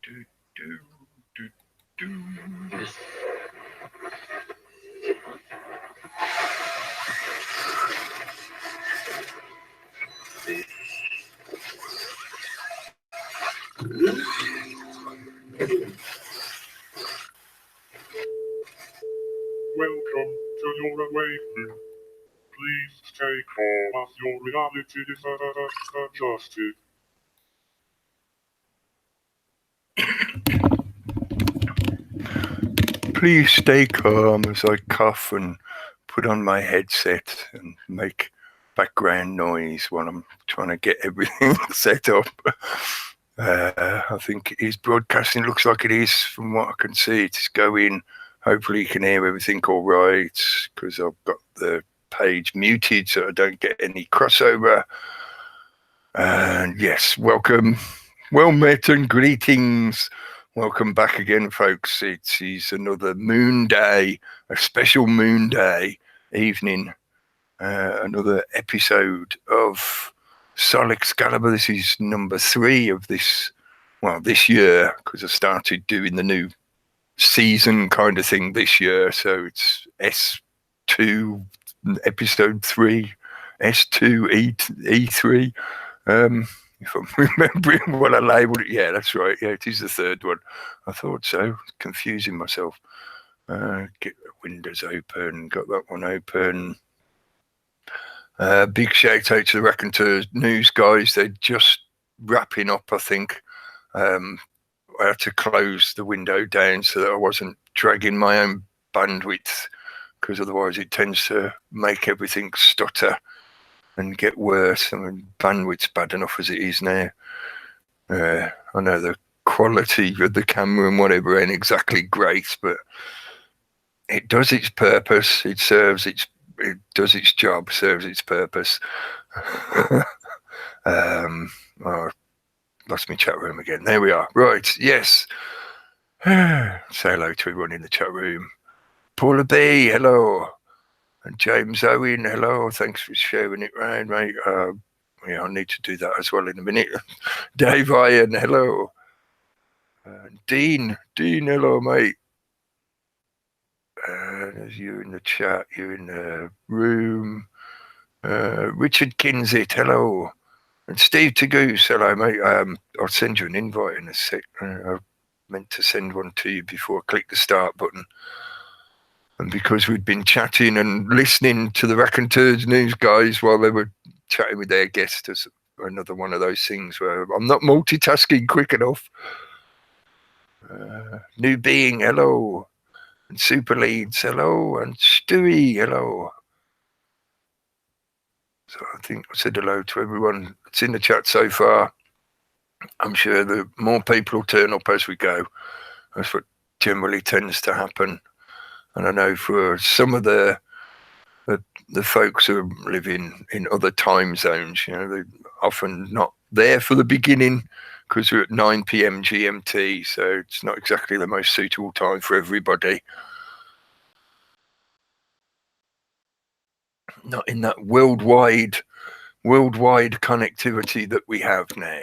Welcome to your awakening. Please stay calm as your reality is adjusted. Please stay calm as I cough and put on my headset and make background noise while I'm trying to get everything set up. I think it is broadcasting. Looks like it is from what I can see. It's going. Hopefully you can hear everything all right, because I've got the page muted so I don't get any crossover. And yes, welcome, well met and greetings. Welcome back again, folks. It is another moon day, a special moon day evening, another episode of Sol Excalibre. This is number 3 of this year, because I started doing the new season kind of thing this year. So it's S2 episode 3, S2E3. If I'm remembering what I labelled it, yeah, that's right. Yeah, it is the 3rd one. I thought so. Confusing myself. Get the windows open. Got that one open. Big shout out to the Raconteurs News guys. They're just wrapping up, I think. I had to close the window down so that I wasn't dragging my own bandwidth, because otherwise it tends to make everything stutter and get worse. I mean, bandwidth's bad enough as it is now. I know the quality of the camera and whatever ain't exactly great, but it does its purpose. It does its job, serves its purpose. Lost my chat room again. There we are. Right, yes. Say hello to everyone in the chat room. Paula B, hello. And James Owen, hello. Thanks for sharing it round, mate. Yeah, I'll need to do that as well in a minute. Dave Iron, hello. Dean, hello, mate. There's you in the chat, you in the room. Richard Kinsit, hello. And Steve Tagoose, hello, mate. I'll send you an invite in a sec. I meant to send one to you before I click the start button. And because we'd been chatting and listening to the Raconteurs News guys while they were chatting with their guests, it's another one of those things where I'm not multitasking quick enough. New Being, hello. And Super Leads, hello. And Stewie, hello. So I think I said hello to everyone that's in the chat so far. I'm sure the more people will turn up as we go. That's what generally tends to happen. And I know for some of the folks who are living in other time zones, you know, they're often not there for the beginning because we're at 9 p.m. GMT, so it's not exactly the most suitable time for everybody. Not in that worldwide connectivity that we have now.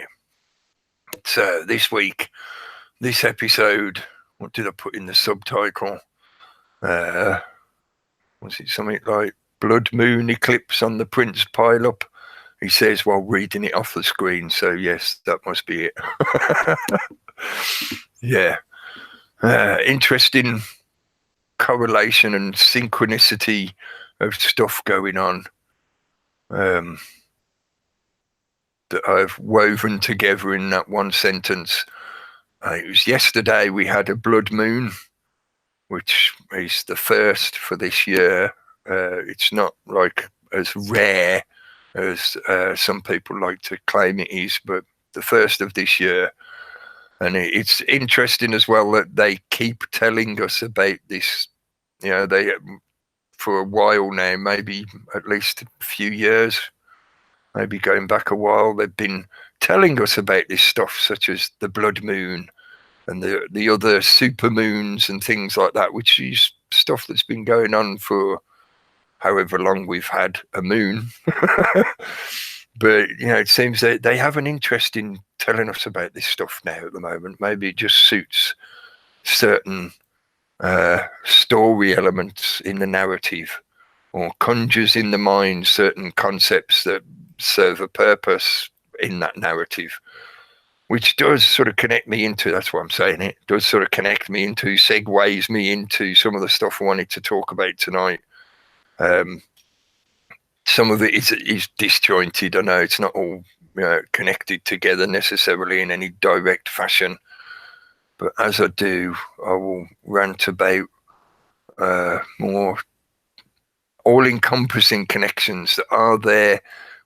So this week, this episode, what did I put in the subtitle? Was it something like Blood Moon Eclipse on the Prince Pileup? He says while reading it off the screen. So yes, that must be it. Yeah. Interesting correlation and synchronicity of stuff going on that I've woven together in that one sentence. It was yesterday we had a blood moon, which is the first for this year. It's not like as rare as some people like to claim it is, but the first of this year. And it's interesting as well that they keep telling us about this. You know, they for a while now, maybe at least a few years, maybe going back a while, they've been telling us about this stuff, such as the blood moon and the other super moons and things like that, which is stuff that's been going on for however long we've had a moon. But, it seems that they have an interest in telling us about this stuff now at the moment. Maybe it just suits certain story elements in the narrative, or conjures in the mind certain concepts that serve a purpose in that narrative, which does sort of connect me into, that's why I'm saying it, does sort of connect me into, segues me into some of the stuff I wanted to talk about tonight. Some of it is disjointed. I know it's not all connected together necessarily in any direct fashion, but as I do, I will rant about more all-encompassing connections that are there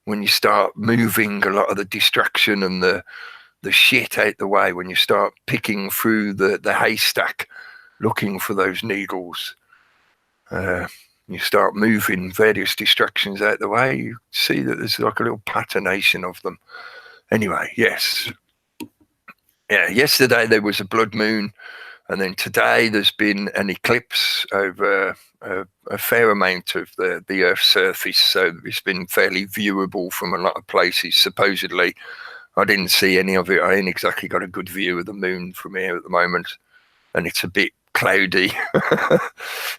when you start moving a lot of the distraction and the shit out the way, when you start picking through the haystack looking for those needles. You start moving various distractions out the way, you see that there's like a little patternation of them. Anyway, yes. Yeah, yesterday there was a blood moon, and then today there's been an eclipse over a fair amount of the Earth's surface, so it's been fairly viewable from a lot of places. Supposedly, I didn't see any of it. I ain't exactly got a good view of the moon from here at the moment, and it's a bit cloudy.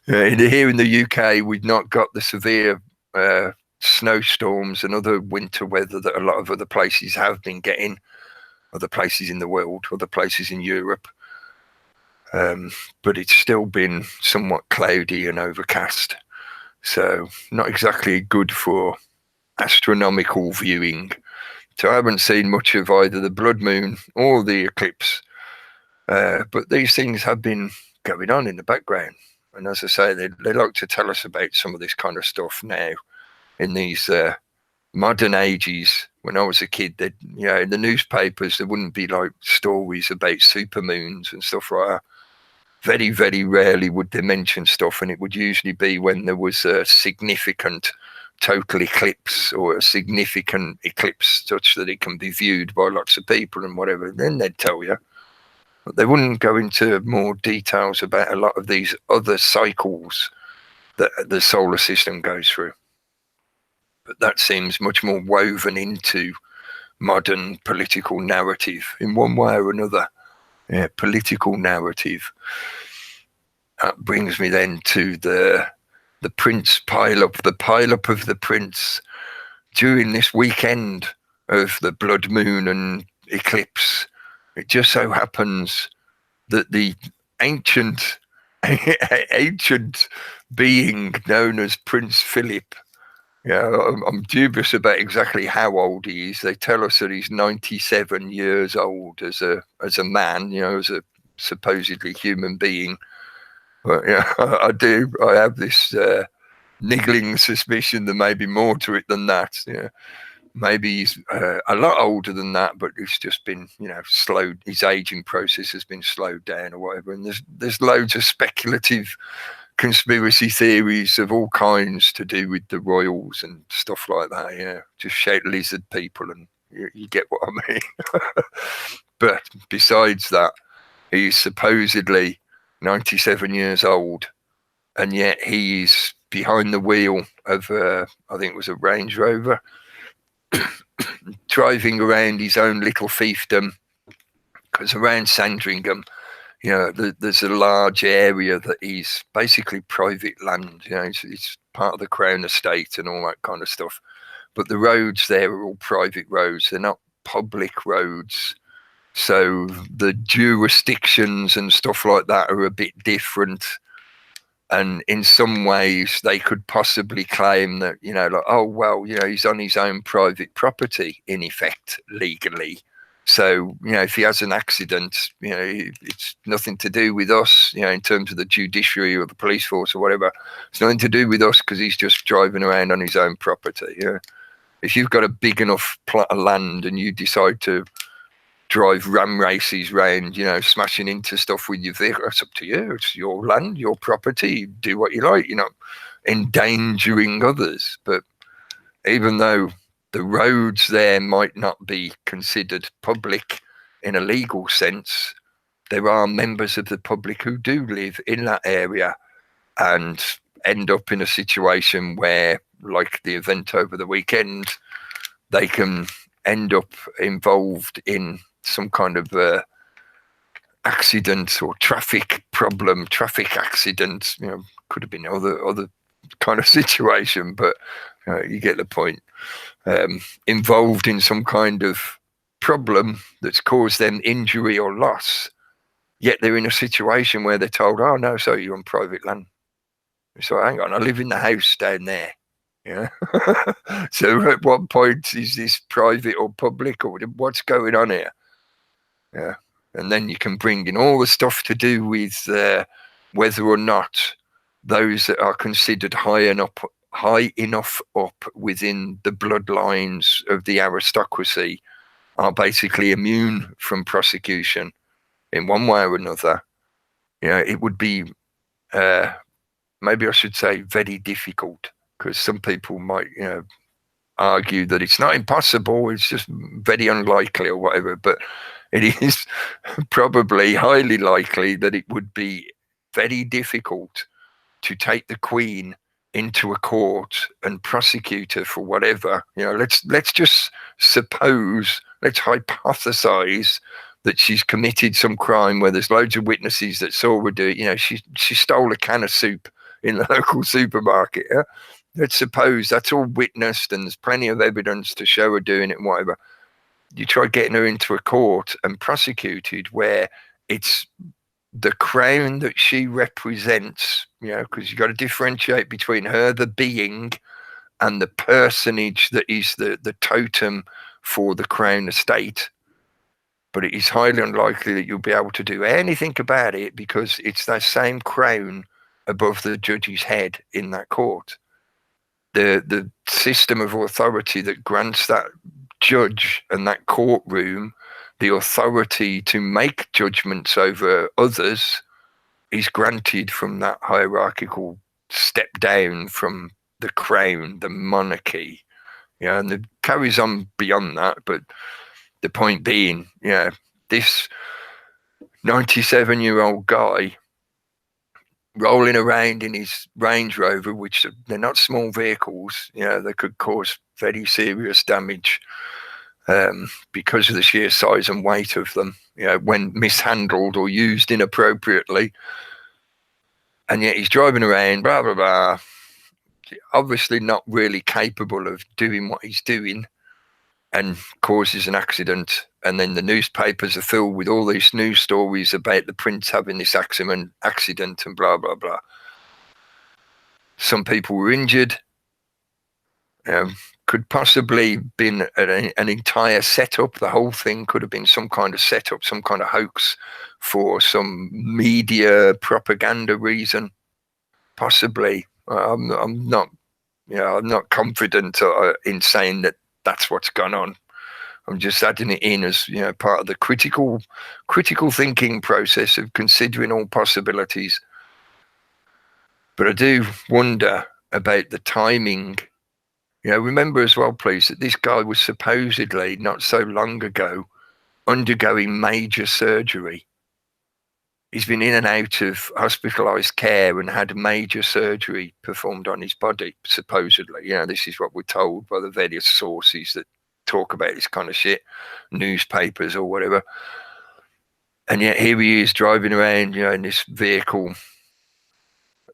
Here in the UK, we've not got the severe snowstorms and other winter weather that a lot of other places have been getting, other places in the world, other places in Europe. But it's still been somewhat cloudy and overcast, so not exactly good for astronomical viewing. So I haven't seen much of either the blood moon or the eclipse, but these things have been going on in the background. And as I say, they like to tell us about some of this kind of stuff now in these modern ages. When I was a kid, in the newspapers, there wouldn't be like stories about supermoons and stuff like that. Very, very rarely would they mention stuff, and it would usually be when there was a significant total eclipse or a significant eclipse such that it can be viewed by lots of people and whatever. Then they'd tell you. But they wouldn't go into more details about a lot of these other cycles that the solar system goes through. But that seems much more woven into modern political narrative in one way or another. Yeah, political narrative. That brings me then to the Prince pileup, the pileup of the Prince. During this weekend of the blood moon and eclipse, it just so happens that the ancient being known as Prince Philip, I'm dubious about exactly how old he is. They tell us that he's 97 years old as a man, as a supposedly human being. But I have this niggling suspicion there may be more to it than that. Maybe he's a lot older than that, but it's just been, slowed. His aging process has been slowed down or whatever. And there's loads of speculative conspiracy theories of all kinds to do with the royals and stuff like that. Just shout lizard people, and you get what I mean. But besides that, he's supposedly 97 years old, and yet he's behind the wheel of I think it was a Range Rover, driving around his own little fiefdom, because around Sandringham, there's a large area that is basically private land. It's part of the Crown estate and all that kind of stuff. But the roads there are all private roads. They're not public roads. So the jurisdictions and stuff like that are a bit different. And in some ways, they could possibly claim that, he's on his own private property, in effect, legally. So, if he has an accident, it's nothing to do with us, in terms of the judiciary or the police force or whatever. It's nothing to do with us because he's just driving around on his own property. If you've got a big enough plot of land and you decide to drive ram races round, smashing into stuff with your vehicle, that's up to you. It's your land, your property. Do what you like. You're not endangering others. But even though the roads there might not be considered public in a legal sense, there are members of the public who do live in that area and end up in a situation where, like the event over the weekend, they can end up involved in some kind of accident or traffic problem, traffic accident. Could have been other kind of situation, but you get the point. Involved in some kind of problem that's caused them injury or loss, yet they're in a situation where they're told, oh no, so you're on private land. So hang on, I live in the house down there. So at what point is this private or public, or what's going on here? Yeah. And then you can bring in all the stuff to do with whether or not those that are considered high enough up within the bloodlines of the aristocracy are basically immune from prosecution in one way or another. It would be, maybe I should say, very difficult, because some people might, argue that it's not impossible, it's just very unlikely or whatever, but it is probably highly likely that it would be very difficult to take the Queen into a court and prosecute her for whatever. Let's just suppose, let's hypothesize that she's committed some crime where there's loads of witnesses that saw her do it. She stole a can of soup in the local supermarket. Yeah? Let's suppose that's all witnessed and there's plenty of evidence to show her doing it and whatever. You try getting her into a court and prosecuted where it's the crown that she represents, because you've got to differentiate between her, the being, and the personage that is the totem for the crown estate. But it is highly unlikely that you'll be able to do anything about it, because it's that same crown above the judge's head in that court. The system of authority that grants that judge and that courtroom the authority to make judgments over others is granted from that hierarchical step down from the crown, the monarchy. And it carries on beyond that. But the point being, this 97-year-old guy rolling around in his Range Rover, which they're not small vehicles, they could cause very serious damage because of the sheer size and weight of them, when mishandled or used inappropriately. And yet he's driving around, blah, blah, blah, obviously not really capable of doing what he's doing, and causes an accident. And then the newspapers are filled with all these news stories about the Prince having this accident and blah, blah, blah. Some people were injured. Could possibly been an entire setup. The whole thing could have been some kind of setup, some kind of hoax for some media propaganda reason. Possibly. I'm not confident in saying that that's what's gone on. I'm just adding it in as part of the critical thinking process of considering all possibilities. But I do wonder about the timing. Remember as well, please, that this guy was supposedly not so long ago undergoing major surgery. He's been in and out of hospitalized care and had major surgery performed on his body, supposedly. This is what we're told by the various sources that talk about this kind of shit, newspapers or whatever. And yet here he is driving around, in this vehicle,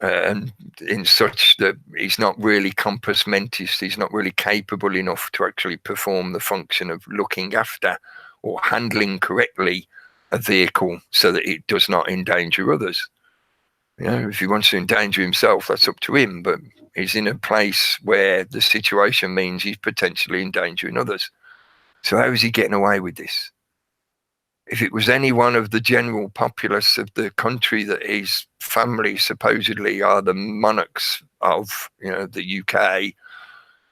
and in such that he's not really compos mentis, he's not really capable enough to actually perform the function of looking after or handling correctly a vehicle so that it does not endanger others. If he wants to endanger himself, that's up to him, but he's in a place where the situation means he's potentially endangering others. So how is he getting away with this? If it was any one of the general populace of the country that his family supposedly are the monarchs of, the UK,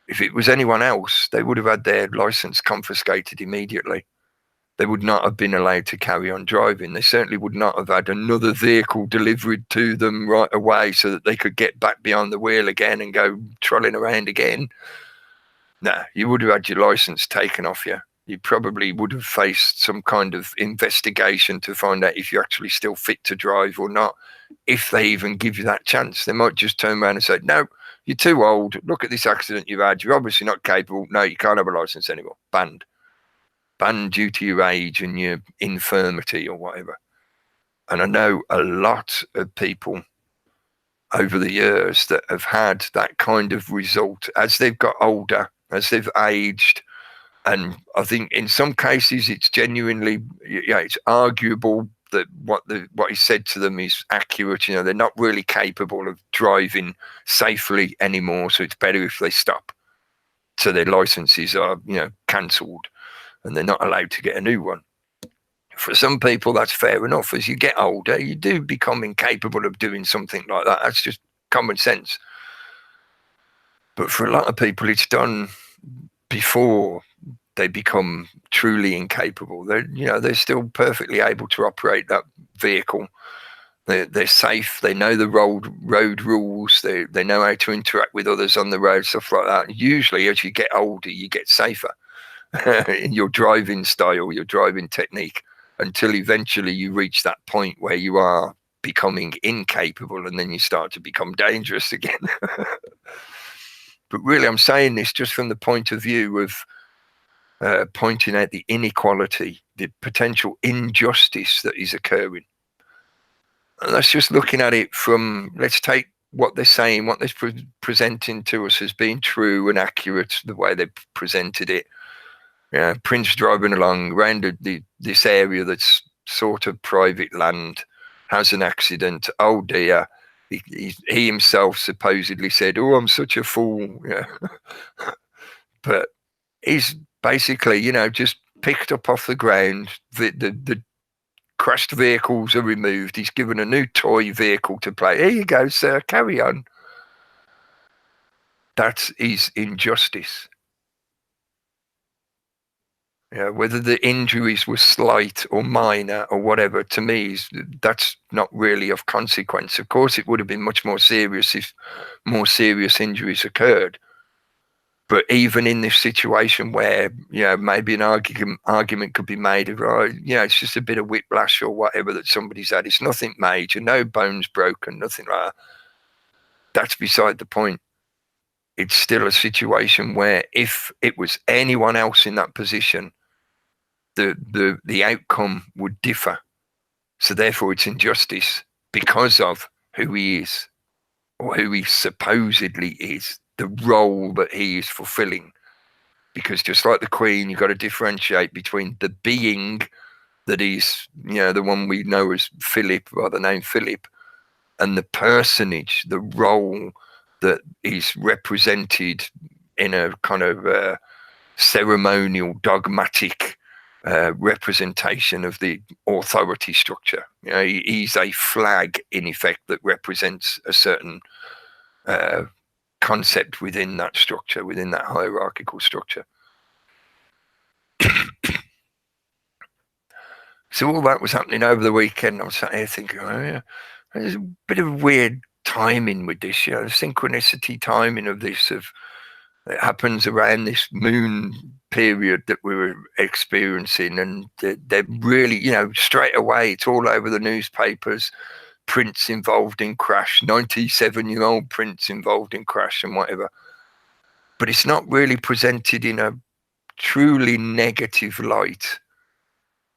if it was anyone else, they would have had their license confiscated immediately. They would not have been allowed to carry on driving. They certainly would not have had another vehicle delivered to them right away so that they could get back behind the wheel again and go trolling around again. No, you would have had your license taken off you. You probably would have faced some kind of investigation to find out if you're actually still fit to drive or not. If they even give you that chance, they might just turn around and say, no, You're too old. Look at this accident you've had. You're obviously not capable. No, you can't have a license anymore. Banned. Banned due to your age and your infirmity or whatever. And I know a lot of people over the years that have had that kind of result as they've got older, as they've aged. And I think in some cases it's genuinely, it's arguable that what is said to them is accurate. They're not really capable of driving safely anymore, so it's better if they stop. So their licenses are, cancelled, and they're not allowed to get a new one. For some people, that's fair enough. As you get older, you do become incapable of doing something like that. That's just common sense. But for a lot of people, it's done before they become truly incapable. They're still perfectly able to operate that vehicle. They're safe. They know the road rules. They know how to interact with others on the road, stuff like that. Usually, as you get older, you get safer in your driving style, your driving technique, until eventually you reach that point where you are becoming incapable, and then you start to become dangerous again. But really, I'm saying this just from the point of view of pointing out the inequality, the potential injustice that is occurring. And that's just looking at it from, let's take what they're saying, what they're presenting to us as being true and accurate, the way they presented it. Prince driving along around this area that's sort of private land, has an accident. Oh dear. He himself supposedly said, "Oh, I'm such a fool." But he's basically, just picked up off the ground. The crashed vehicles are removed. He's given a new toy vehicle to play. Here you go, sir. Carry on. That is injustice. Whether the injuries were slight or minor or whatever, to me, that's not really of consequence. Of course, it would have been much more serious if more serious injuries occurred. But even in this situation where, maybe an argument could be made of, it's just a bit of whiplash or whatever that somebody's had. It's nothing major, no bones broken, nothing like that. That's beside the point. It's still a situation where if it was anyone else in that position, the outcome would differ. So therefore it's injustice because of who he is, or who he supposedly is, the role that he is fulfilling. Because just like the Queen, you've got to differentiate between the being that is, the one we know as Philip, by the name Philip, and the personage, the role that is represented in a kind of ceremonial, dogmatic representation of the authority structure. He's a flag, in effect, that represents a certain concept within that structure, within that hierarchical structure. So all that was happening over the weekend. I was sat here thinking, there's a bit of weird timing with this, the synchronicity timing of this, it happens around this moon period that we were experiencing, and they're really, straight away, it's all over the newspapers. Prince involved in crash, 97-year-old Prince involved in crash and whatever. But it's not really presented in a truly negative light.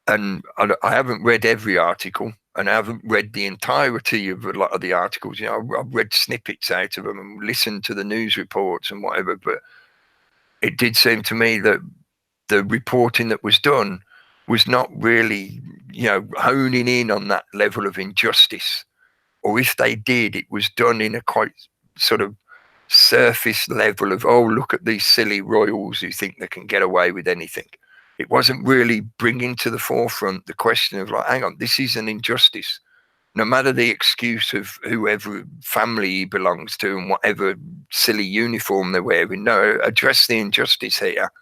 And I haven't read every article, and I haven't read the entirety of a lot of the articles. I've read snippets out of them and listened to the news reports and whatever. But it did seem to me that the reporting that was done was not really, honing in on that level of injustice. Or if they did, it was done in a quite sort of surface level of, oh, look at these silly royals who think they can get away with anything. It wasn't really bringing to the forefront the question of, like, hang on, this is an injustice. No matter the excuse of whoever family he belongs to and whatever silly uniform they're wearing, no, address the injustice here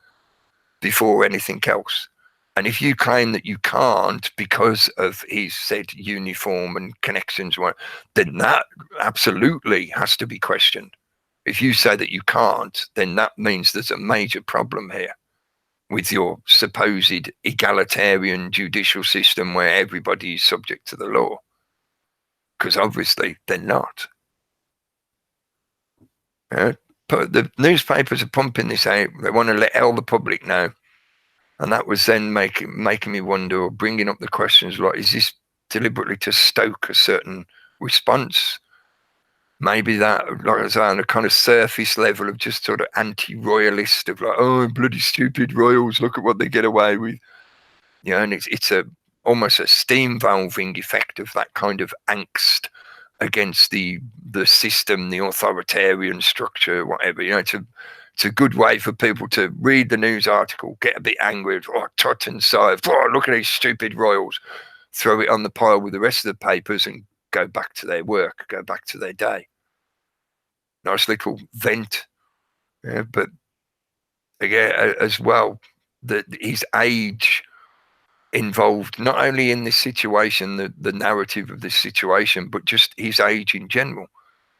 before anything else. And if you claim that you can't because of his said uniform and connections, then that absolutely has to be questioned. If you say that you can't, then that means there's a major problem here with your supposed egalitarian judicial system where everybody is subject to the law. Because obviously they're not. But the newspapers are pumping this out. They want to let all the public know. And that was then making me wonder, or bringing up the questions like, is this deliberately to stoke a certain response? Maybe that, like I say, on a kind of surface level of just sort of anti-royalist, of like, oh, bloody stupid royals, look at what they get away with. And it's almost a steam valving effect of that kind of angst against the system, the authoritarian structure, whatever. It's a good way for people to read the news article, get a bit angry, oh, tut and sigh, oh, look at these stupid royals, throw it on the pile with the rest of the papers and go back to their work, go back to their day. Nice little vent. But again, as well, that his age involved not only in this situation, the narrative of this situation, but just his age in general.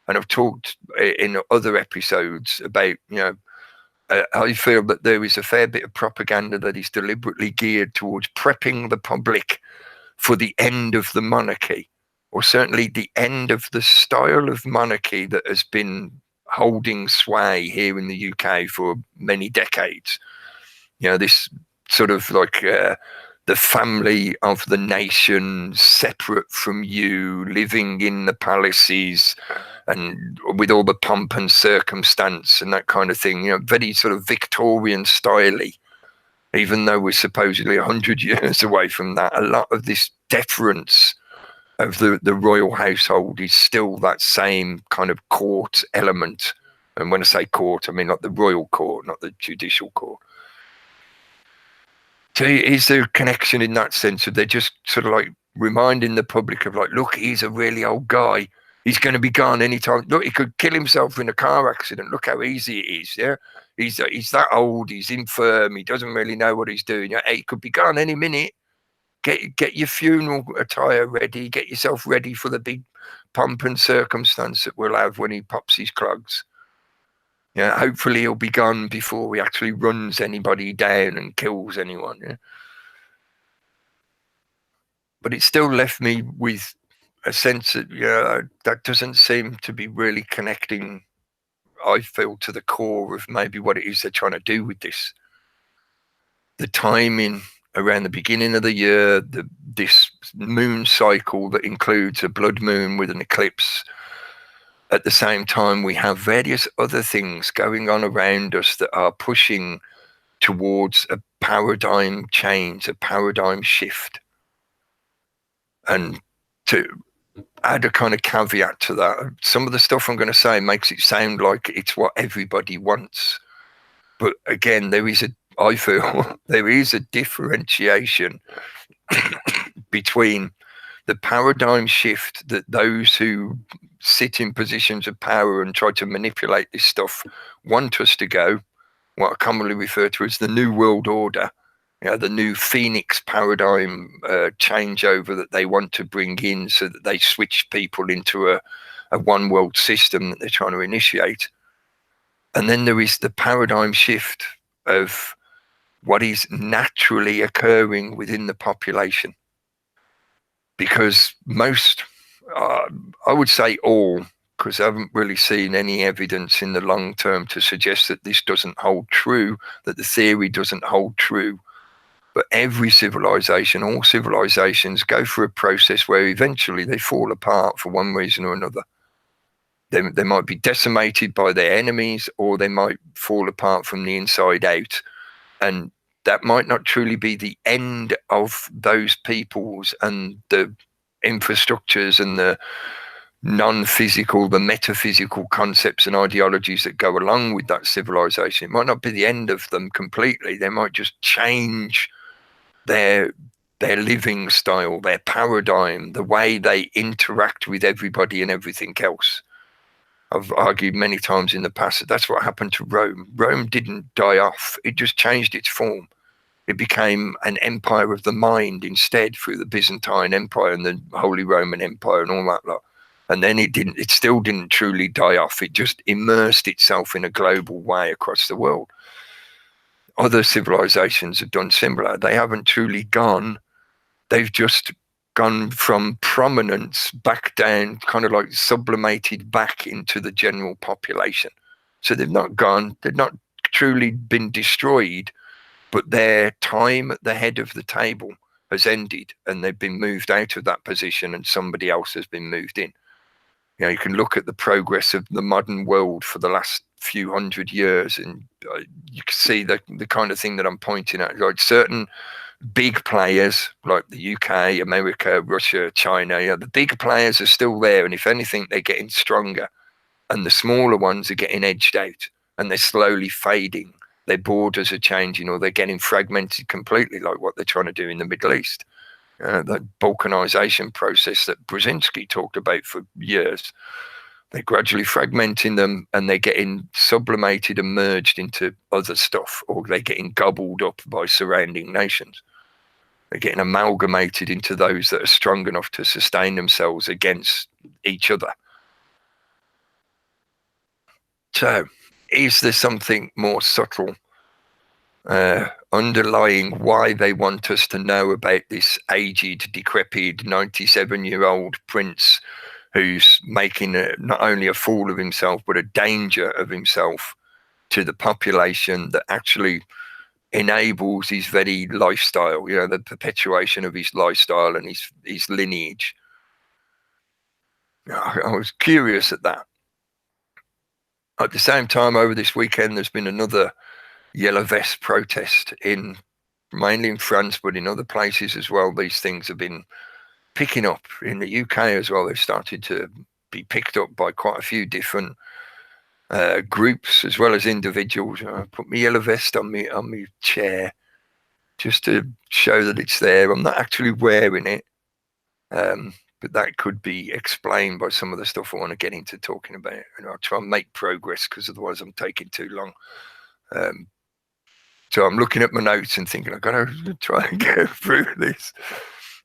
And I've talked in other episodes about, I feel that there is a fair bit of propaganda that is deliberately geared towards prepping the public for the end of the monarchy, or certainly the end of the style of monarchy that has been holding sway here in the UK for many decades. This sort of like the family of the nation, separate from you, living in the palaces and with all the pomp and circumstance and that kind of thing, very sort of Victorian style-y, even though we're supposedly 100 years away from that. A lot of this deference of the royal household is still that same kind of court element. And when I say court, I mean like the royal court, not the judicial court. So is there a connection in that sense of they're just sort of like reminding the public of like, look, he's a really old guy. He's going to be gone anytime. Look, he could kill himself in a car accident. Look how easy it is. Yeah, he's that old. He's infirm. He doesn't really know what he's doing. He could be gone any minute. Get your funeral attire ready. Get yourself ready for the big pomp and circumstance that we'll have when he pops his clogs. Hopefully he'll be gone before he actually runs anybody down and kills anyone. Yeah? But it still left me with a sense that that doesn't seem to be really connecting, I feel, to the core of maybe what it is they're trying to do with this. The timing around the beginning of the year, this moon cycle that includes a blood moon with an eclipse. At the same time, we have various other things going on around us that are pushing towards a paradigm change, a paradigm shift. And to add a kind of caveat to that, some of the stuff I'm going to say makes it sound like it's what everybody wants. But again, I feel there is a differentiation between the paradigm shift that those who sit in positions of power and try to manipulate this stuff want us to go, what I commonly refer to as the New World Order, the new Phoenix paradigm changeover that they want to bring in so that they switch people into a one world system that they're trying to initiate. And then there is the paradigm shift of what is naturally occurring within the population. Because most, I would say all, because I haven't really seen any evidence in the long term to suggest that this doesn't hold true, that the theory doesn't hold true. But every civilization, all civilizations go through a process where eventually they fall apart for one reason or another. They might be decimated by their enemies, or they might fall apart from the inside out. And that might not truly be the end of those peoples and the infrastructures and the non-physical, the metaphysical concepts and ideologies that go along with that civilization. It might not be the end of them completely. They might just change their living style, their paradigm, the way they interact with everybody and everything else. I've argued many times in the past that that's what happened to Rome. Rome didn't die off. It just changed its form. It became an empire of the mind instead through the Byzantine Empire and the Holy Roman Empire and all that lot. And then it still didn't truly die off. It just immersed itself in a global way across the world. Other civilizations have done similar. They haven't truly gone. They've just gone from prominence back down, kind of like sublimated back into the general population. So they've not gone, they've not truly been destroyed, but their time at the head of the table has ended, and they've been moved out of that position, and somebody else has been moved in. You know, you can look at the progress of the modern world for the last few hundred years, and you can see the kind of thing that I'm pointing at. Like certain big players like the UK, America, Russia, China, you know, the big players are still there, and if anything, they're getting stronger, and the smaller ones are getting edged out, and they're slowly fading. Their borders are changing, or they're getting fragmented completely, like what they're trying to do in the Middle East. The balkanization process that Brzezinski talked about for years. They're gradually fragmenting them, and they're getting sublimated and merged into other stuff, or they're getting gobbled up by surrounding nations. They're getting amalgamated into those that are strong enough to sustain themselves against each other. So, is there something more subtle underlying why they want us to know about this aged, decrepit 97-year-old prince who's making not only a fool of himself, but a danger of himself to the population that actually enables his very lifestyle, you know, the perpetuation of his lifestyle and his lineage. I was curious at that. At the same time, over this weekend, there's been another yellow vest protest mainly in France, but in other places as well. These things have been picking up in the UK as well. They've started to be picked up by quite a few different groups as well as individuals. I put my yellow vest on my chair just to show that it's there. I'm not actually wearing it, but that could be explained by some of the stuff I want to get into talking about. And I'll try and make progress, because otherwise I'm taking too long. So I'm looking at my notes and thinking, I've got to try and get through this.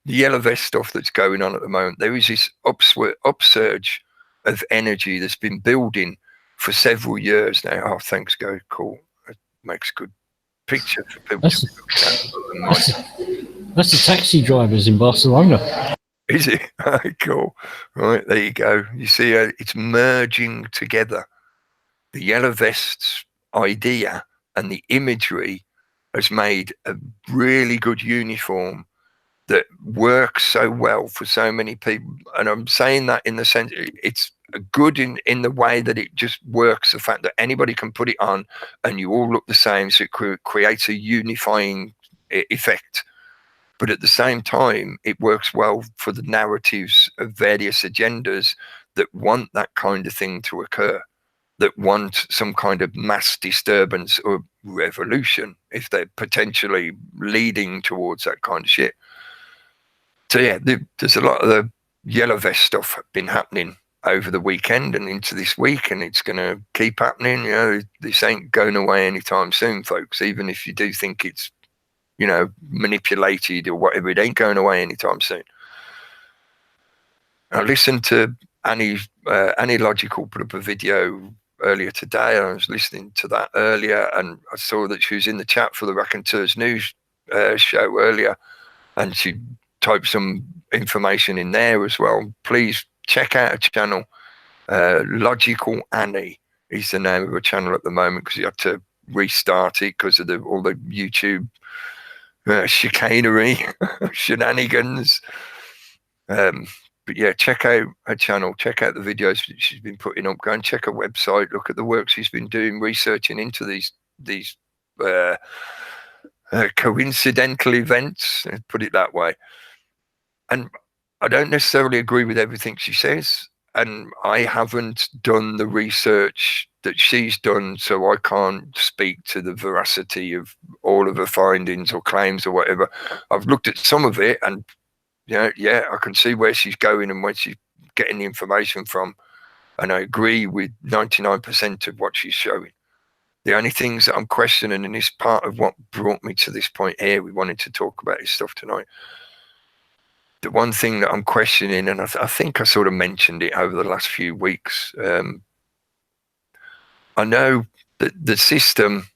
The yellow vest stuff that's going on at the moment, there is this upsurge of energy that's been building for several years now. Oh, thanks, Goethe. Cool. It makes a good picture for people. That's the taxi drivers in Barcelona. Is it? Cool. Right, there you go. You see, it's merging together. The yellow vests idea and the imagery has made a really good uniform that works so well for so many people. And I'm saying that in the sense it's good in the way that it just works, the fact that anybody can put it on and you all look the same, so it creates a unifying effect. But at the same time, it works well for the narratives of various agendas that want that kind of thing to occur, that want some kind of mass disturbance or revolution if they're potentially leading towards that kind of shit. So yeah, there's a lot of the yellow vest stuff been happening over the weekend and into this week, and it's going to keep happening. You know, this ain't going away anytime soon, folks. Even if you do think it's, you know, manipulated or whatever, it ain't going away anytime soon. I listened to Annie Logical put up a video earlier today. I was listening to that earlier, and I saw that she was in the chat for the Raconteurs News show earlier, and she typed some information in there as well. Please check out her channel. Logical Annie is the name of her channel at the moment, because you had to restart it because of all the YouTube chicanery, shenanigans. But yeah, check out her channel, check out the videos that she's been putting up, go and check her website, look at the work she's been doing, researching into these coincidental events, put it that way. And I don't necessarily agree with everything she says, and I haven't done the research that she's done, so I can't speak to the veracity of all of her findings or claims or whatever. I've looked at some of it, and yeah, I can see where she's going and where she's getting the information from, and I agree with 99% of what she's showing. The only things that I'm questioning, and this part of what brought me to this point here, we wanted to talk about this stuff tonight. The one thing that I'm questioning, and I think I sort of mentioned it over the last few weeks, I know that the system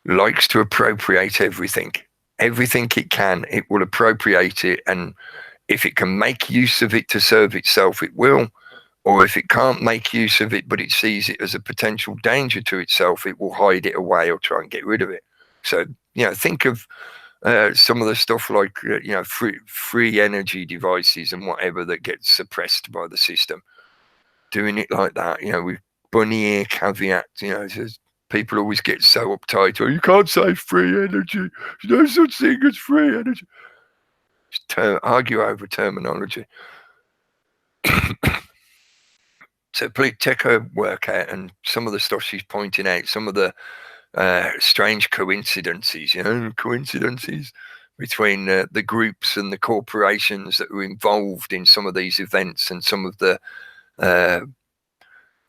likes to appropriate everything it can. It will appropriate it, and if it can make use of it to serve itself, it will. Or if it can't make use of it, but it sees it as a potential danger to itself, it will hide it away or try and get rid of it. So, think of some of the stuff like, free energy devices and whatever that gets suppressed by the system. Doing it like that, with bunny ear caveat, people always get so uptight. Oh, you can't say free energy. There's no such thing as free energy. Just argue over terminology. So please check her work out, and some of the stuff she's pointing out, some of the strange coincidences, coincidences between the groups and the corporations that were involved in some of these events, and some of the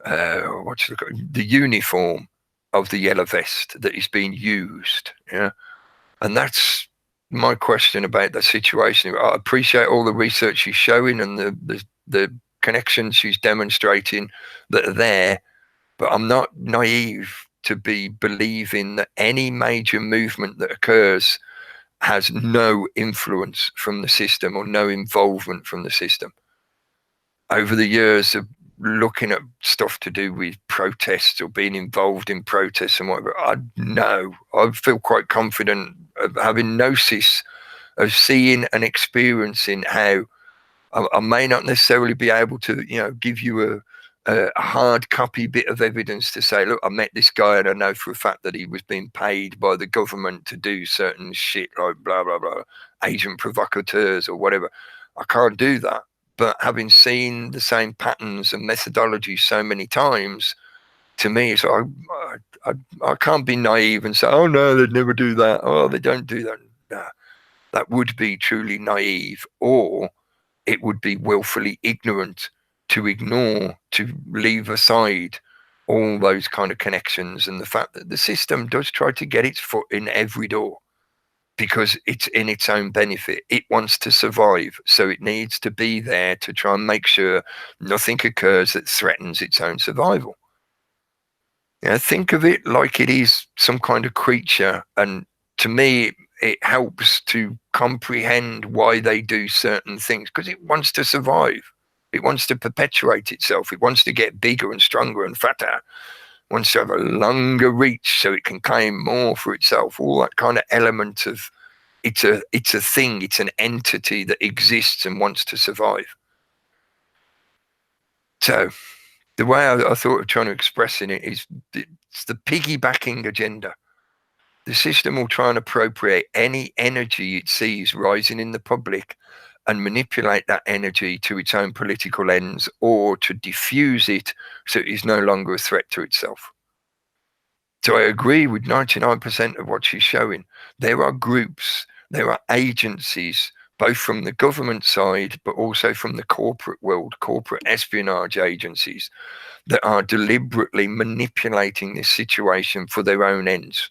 the uniform of the yellow vest that is being used. And that's my question about the situation. I appreciate all the research she's showing and the connections she's demonstrating that are there, but I'm not naive to be believing that any major movement that occurs has no influence from the system or no involvement from the system. Over the years of looking at stuff to do with protests or being involved in protests and whatever, I feel quite confident of having gnosis, of seeing and experiencing how I may not necessarily be able to, give you a hard copy bit of evidence to say, look, I met this guy and I know for a fact that he was being paid by the government to do certain shit like blah, blah, blah, agent provocateurs or whatever. I can't do that. But having seen the same patterns and methodologies so many times, to me, so I can't be naive and say, oh, no, they'd never do that. Oh, they don't do that. No, that would be truly naive, or it would be willfully ignorant to ignore, to leave aside all those kind of connections and the fact that the system does try to get its foot in every door because it's in its own benefit. It wants to survive, so it needs to be there to try and make sure nothing occurs that threatens its own survival. Think of it like it is some kind of creature, and to me, it helps to comprehend why they do certain things, because it wants to survive. It wants to perpetuate itself. It wants to get bigger and stronger and fatter. It wants to have a longer reach so it can claim more for itself. All that kind of element of it's a thing, it's an entity that exists and wants to survive. So the way I thought of trying to express it is it's the piggybacking agenda. The system will try and appropriate any energy it sees rising in the public and manipulate that energy to its own political ends, or to diffuse it so it is no longer a threat to itself. So I agree with 99% of what she's showing. There are groups, there are agencies, both from the government side, but also from the corporate world, corporate espionage agencies, that are deliberately manipulating this situation for their own ends.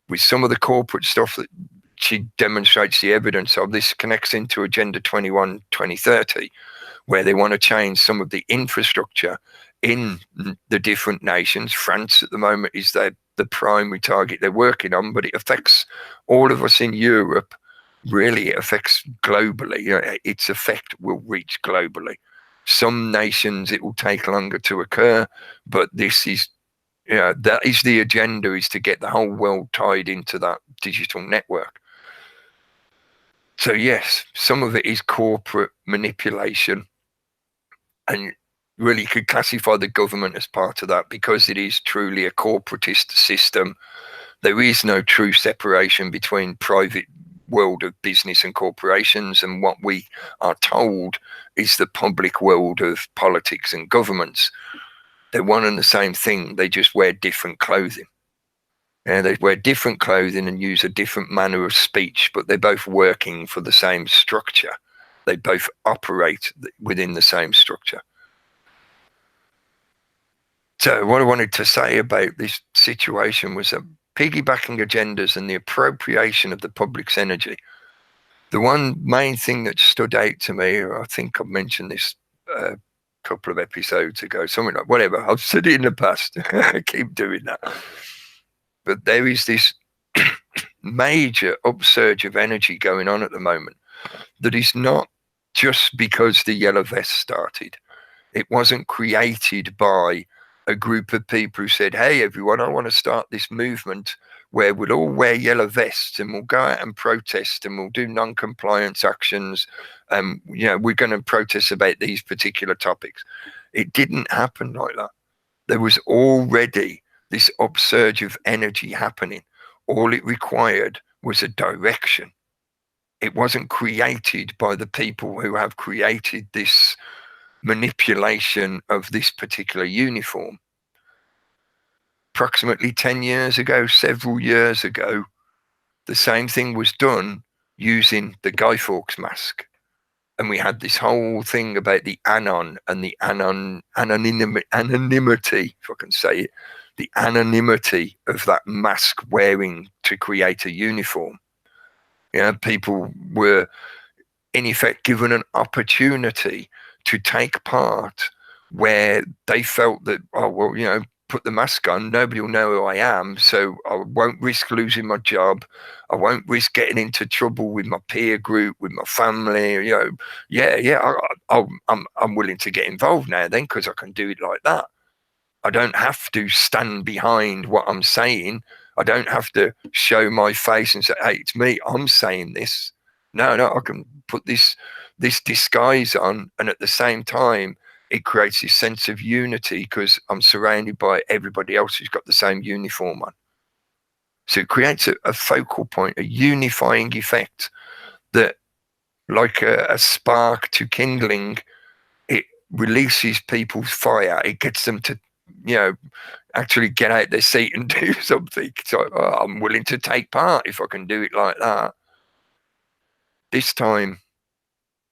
With some of the corporate stuff that she demonstrates the evidence of, this connects into Agenda 21 2030, where they want to change some of the infrastructure in the different nations. France at the moment is the primary target they're working on, but it affects all of us in Europe. Really, it affects globally. Its effect will reach globally. Some nations it will take longer to occur, but this is that is the agenda, is to get the whole world tied into that digital network. So yes, some of it is corporate manipulation, and really could classify the government as part of that, because it is truly a corporatist system. There is no true separation between private world of business and corporations and what we are told is the public world of politics and governments. They're one and the same thing. They just wear different clothing. And they wear different clothing and use a different manner of speech, but they're both working for the same structure. They both operate within the same structure. So what I wanted to say about this situation was that piggybacking agendas and the appropriation of the public's energy. The one main thing that stood out to me, I think I've mentioned this couple of episodes ago, something like, whatever, I've said it in the past. I keep doing that. But there is this major upsurge of energy going on at the moment that is not just because the yellow vest started. It wasn't created by a group of people who said, hey, everyone, I want to start this movement where we'll all wear yellow vests and we'll go out and protest and we'll do non-compliance actions. We're going to protest about these particular topics. It didn't happen like that. There was already this upsurge of energy happening. All it required was a direction. It wasn't created by the people who have created this manipulation of this particular uniform. Approximately 10 years ago, several years ago, the same thing was done using the Guy Fawkes mask. And we had this whole thing about the anon and the anonymity, if I can say it, the anonymity of that mask wearing to create a uniform. People were in effect given an opportunity to take part where they felt that, put the mask on, nobody will know who I am, so I won't risk losing my job. I won't risk getting into trouble with my peer group, with my family. I'm willing to get involved now then, because I can do it like that. I don't have to stand behind what I'm saying. I don't have to show my face and say, hey, it's me, I'm saying this. No, I can put this disguise on, and at the same time, it creates this sense of unity because I'm surrounded by everybody else who's got the same uniform on. So it creates a focal point, a unifying effect that, like a spark to kindling, it releases people's fire. It gets them to, actually get out their seat and do something. So I'm willing to take part if I can do it like that. This time,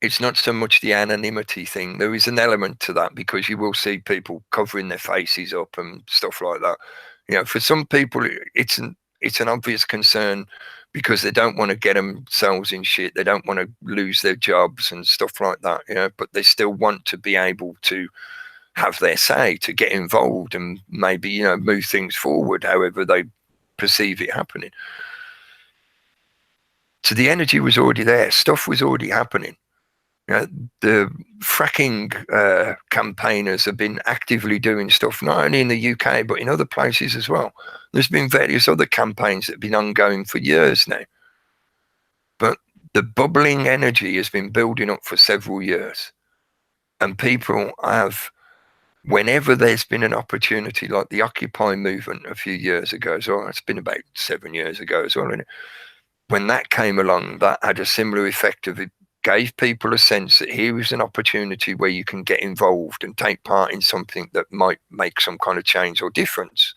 it's not so much the anonymity thing. There is an element to that because you will see people covering their faces up and stuff like that. For some people, it's an obvious concern because they don't want to get themselves in shit. They don't want to lose their jobs and stuff like that. But they still want to be able to have their say, to get involved and maybe, move things forward however they perceive it happening. So the energy was already there. Stuff was already happening. The fracking campaigners have been actively doing stuff, not only in the UK, but in other places as well. There's been various other campaigns that have been ongoing for years now. But the bubbling energy has been building up for several years. And people have, whenever there's been an opportunity, like the Occupy movement a few years ago as well, it's been about 7 years ago as well, isn't it? When that came along, that had a similar effect of it gave people a sense that here is an opportunity where you can get involved and take part in something that might make some kind of change or difference.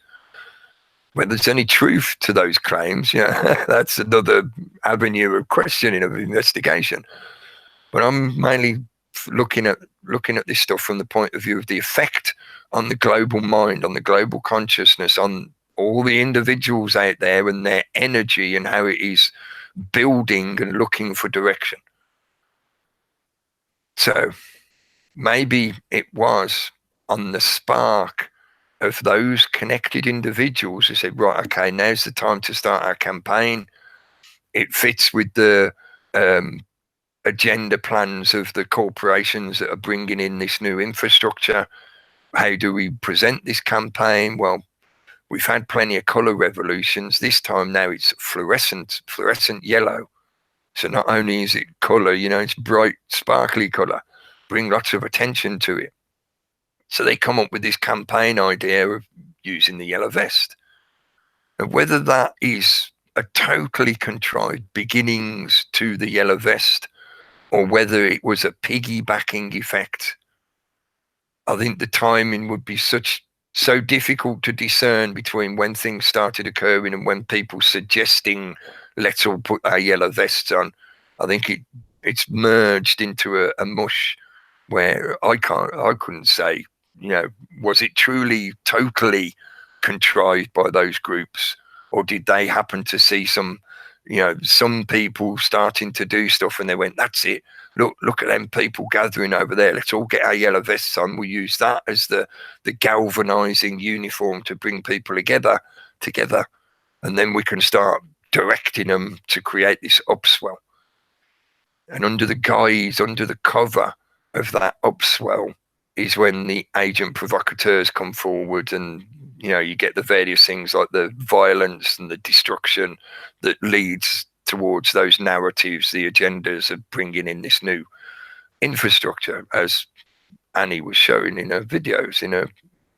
Whether there's any truth to those claims, that's another avenue of questioning, of investigation. But I'm mainly looking at this stuff from the point of view of the effect on the global mind, on the global consciousness, on all the individuals out there and their energy and how it is building and looking for direction. So maybe it was on the spark of those connected individuals who said, right, okay, now's the time to start our campaign. It fits with the agenda plans of the corporations that are bringing in this new infrastructure. How do we present this campaign? Well, we've had plenty of color revolutions. This time now it's fluorescent yellow. So not only is it color, it's bright, sparkly color, bring lots of attention to it. So they come up with this campaign idea of using the yellow vest. And whether that is a totally contrived beginnings to the yellow vest or whether it was a piggybacking effect, I think the timing would be so difficult to discern between when things started occurring and when people suggesting let's all put our yellow vests on. I think it's merged into a mush where I couldn't say, was it truly totally contrived by those groups, or did they happen to see some people starting to do stuff and they went, that's it. Look at them people gathering over there. Let's all get our yellow vests on. We'll use that as the galvanizing uniform to bring people together. And then we can start directing them to create this upswell. And under the cover of that upswell, is when the agent provocateurs come forward, and you get the various things like the violence and the destruction that leads towards those narratives, the agendas of bringing in this new infrastructure, as Annie was showing in her videos, in her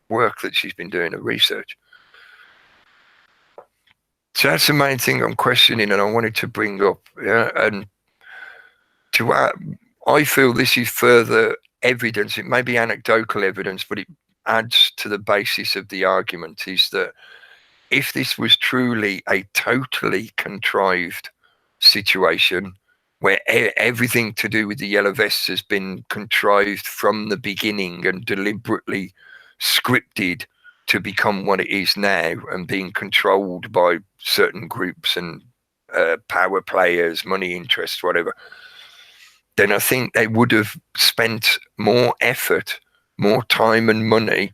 work that she's been doing, her research. So that's the main thing I'm questioning, and I wanted to bring up. And I feel this is further evidence. It may be anecdotal evidence, but it adds to the basis of the argument, is that if this was truly a totally contrived situation where everything to do with the yellow vests has been contrived from the beginning and deliberately scripted to become what it is now, and being controlled by certain groups and power players, money interests, whatever, then I think they would have spent more effort, more time and money,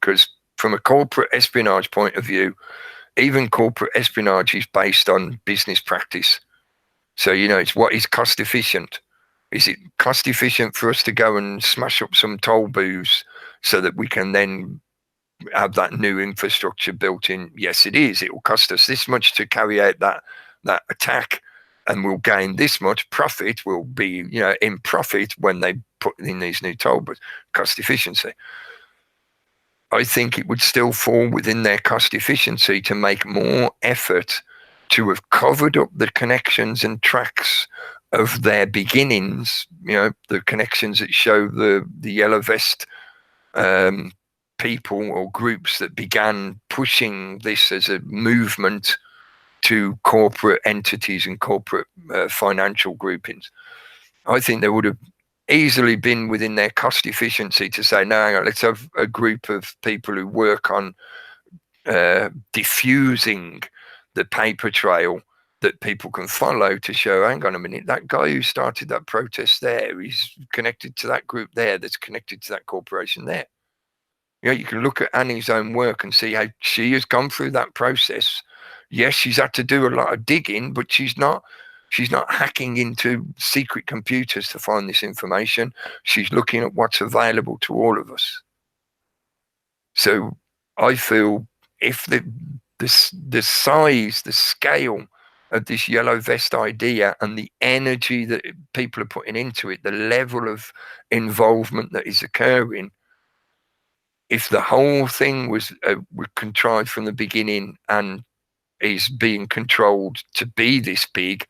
because from a corporate espionage point of view, even corporate espionage is based on business practice. So, it's what is cost efficient. Is it cost efficient for us to go and smash up some toll booths so that we can then have that new infrastructure built in? Yes, it is. It will cost us this much to carry out that attack, and we'll gain this much profit. We'll be, in profit when they put in these new toll booths. Cost efficiency. I think it would still fall within their cost efficiency to make more effort to have covered up the connections and tracks of their beginnings, the connections that show the yellow vest people or groups that began pushing this as a movement to corporate entities and corporate financial groupings. I think there would have easily been within their cost efficiency to say, no, hang on, let's have a group of people who work on diffusing the paper trail that people can follow to show, hang on a minute, that guy who started that protest there, he's connected to that group there, that's connected to that corporation there. You can look at Annie's own work and see how she has gone through that process. Yes, she's had to do a lot of digging, but she's not hacking into secret computers to find this information. She's looking at what's available to all of us. So I feel if the size, the scale of this yellow vest idea and the energy that people are putting into it, the level of involvement that is occurring, if the whole thing was contrived from the beginning and is being controlled to be this big,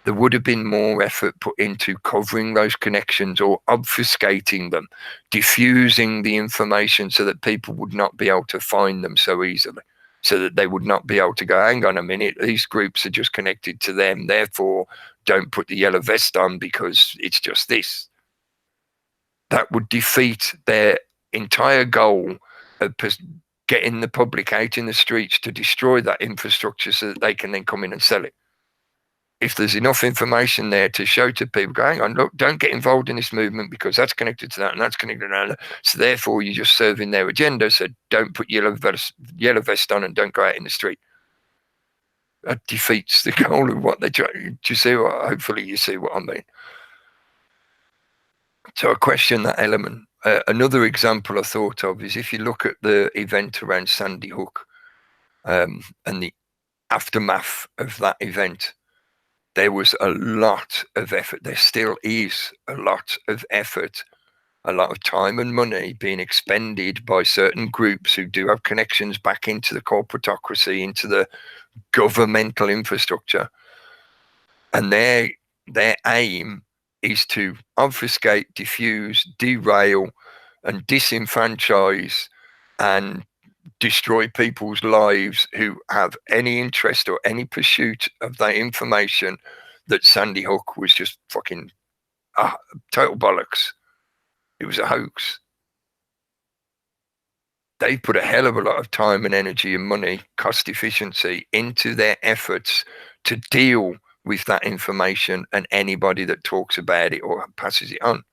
there would have been more effort put into covering those connections or obfuscating them, diffusing the information so that people would not be able to find them so easily, so that they would not be able to go, hang on a minute, these groups are just connected to them, therefore don't put the yellow vest on because it's just this. That would defeat their entire goal of getting the public out in the streets to destroy that infrastructure so that they can then come in and sell it. If there's enough information there to show to people, go, hang on, look, don't get involved in this movement because that's connected to that and that's connected to that. So therefore, you're just serving their agenda. So don't put yellow vest on and don't go out in the street. That defeats the goal of what they try. Do you see what? Hopefully, you see what I mean. So I question that element. Another example I thought of is if you look at the event around Sandy Hook and the aftermath of that event, there was a lot of effort. There still is a lot of effort, a lot of time and money being expended by certain groups who do have connections back into the corporatocracy, into the governmental infrastructure. And their aim is to obfuscate, diffuse, derail, and disenfranchise and destroy people's lives who have any interest or any pursuit of that information that Sandy Hook was just fucking total bollocks. It was a hoax. They put a hell of a lot of time and energy and money, cost efficiency, into their efforts to deal with that information and anybody that talks about it or passes it on.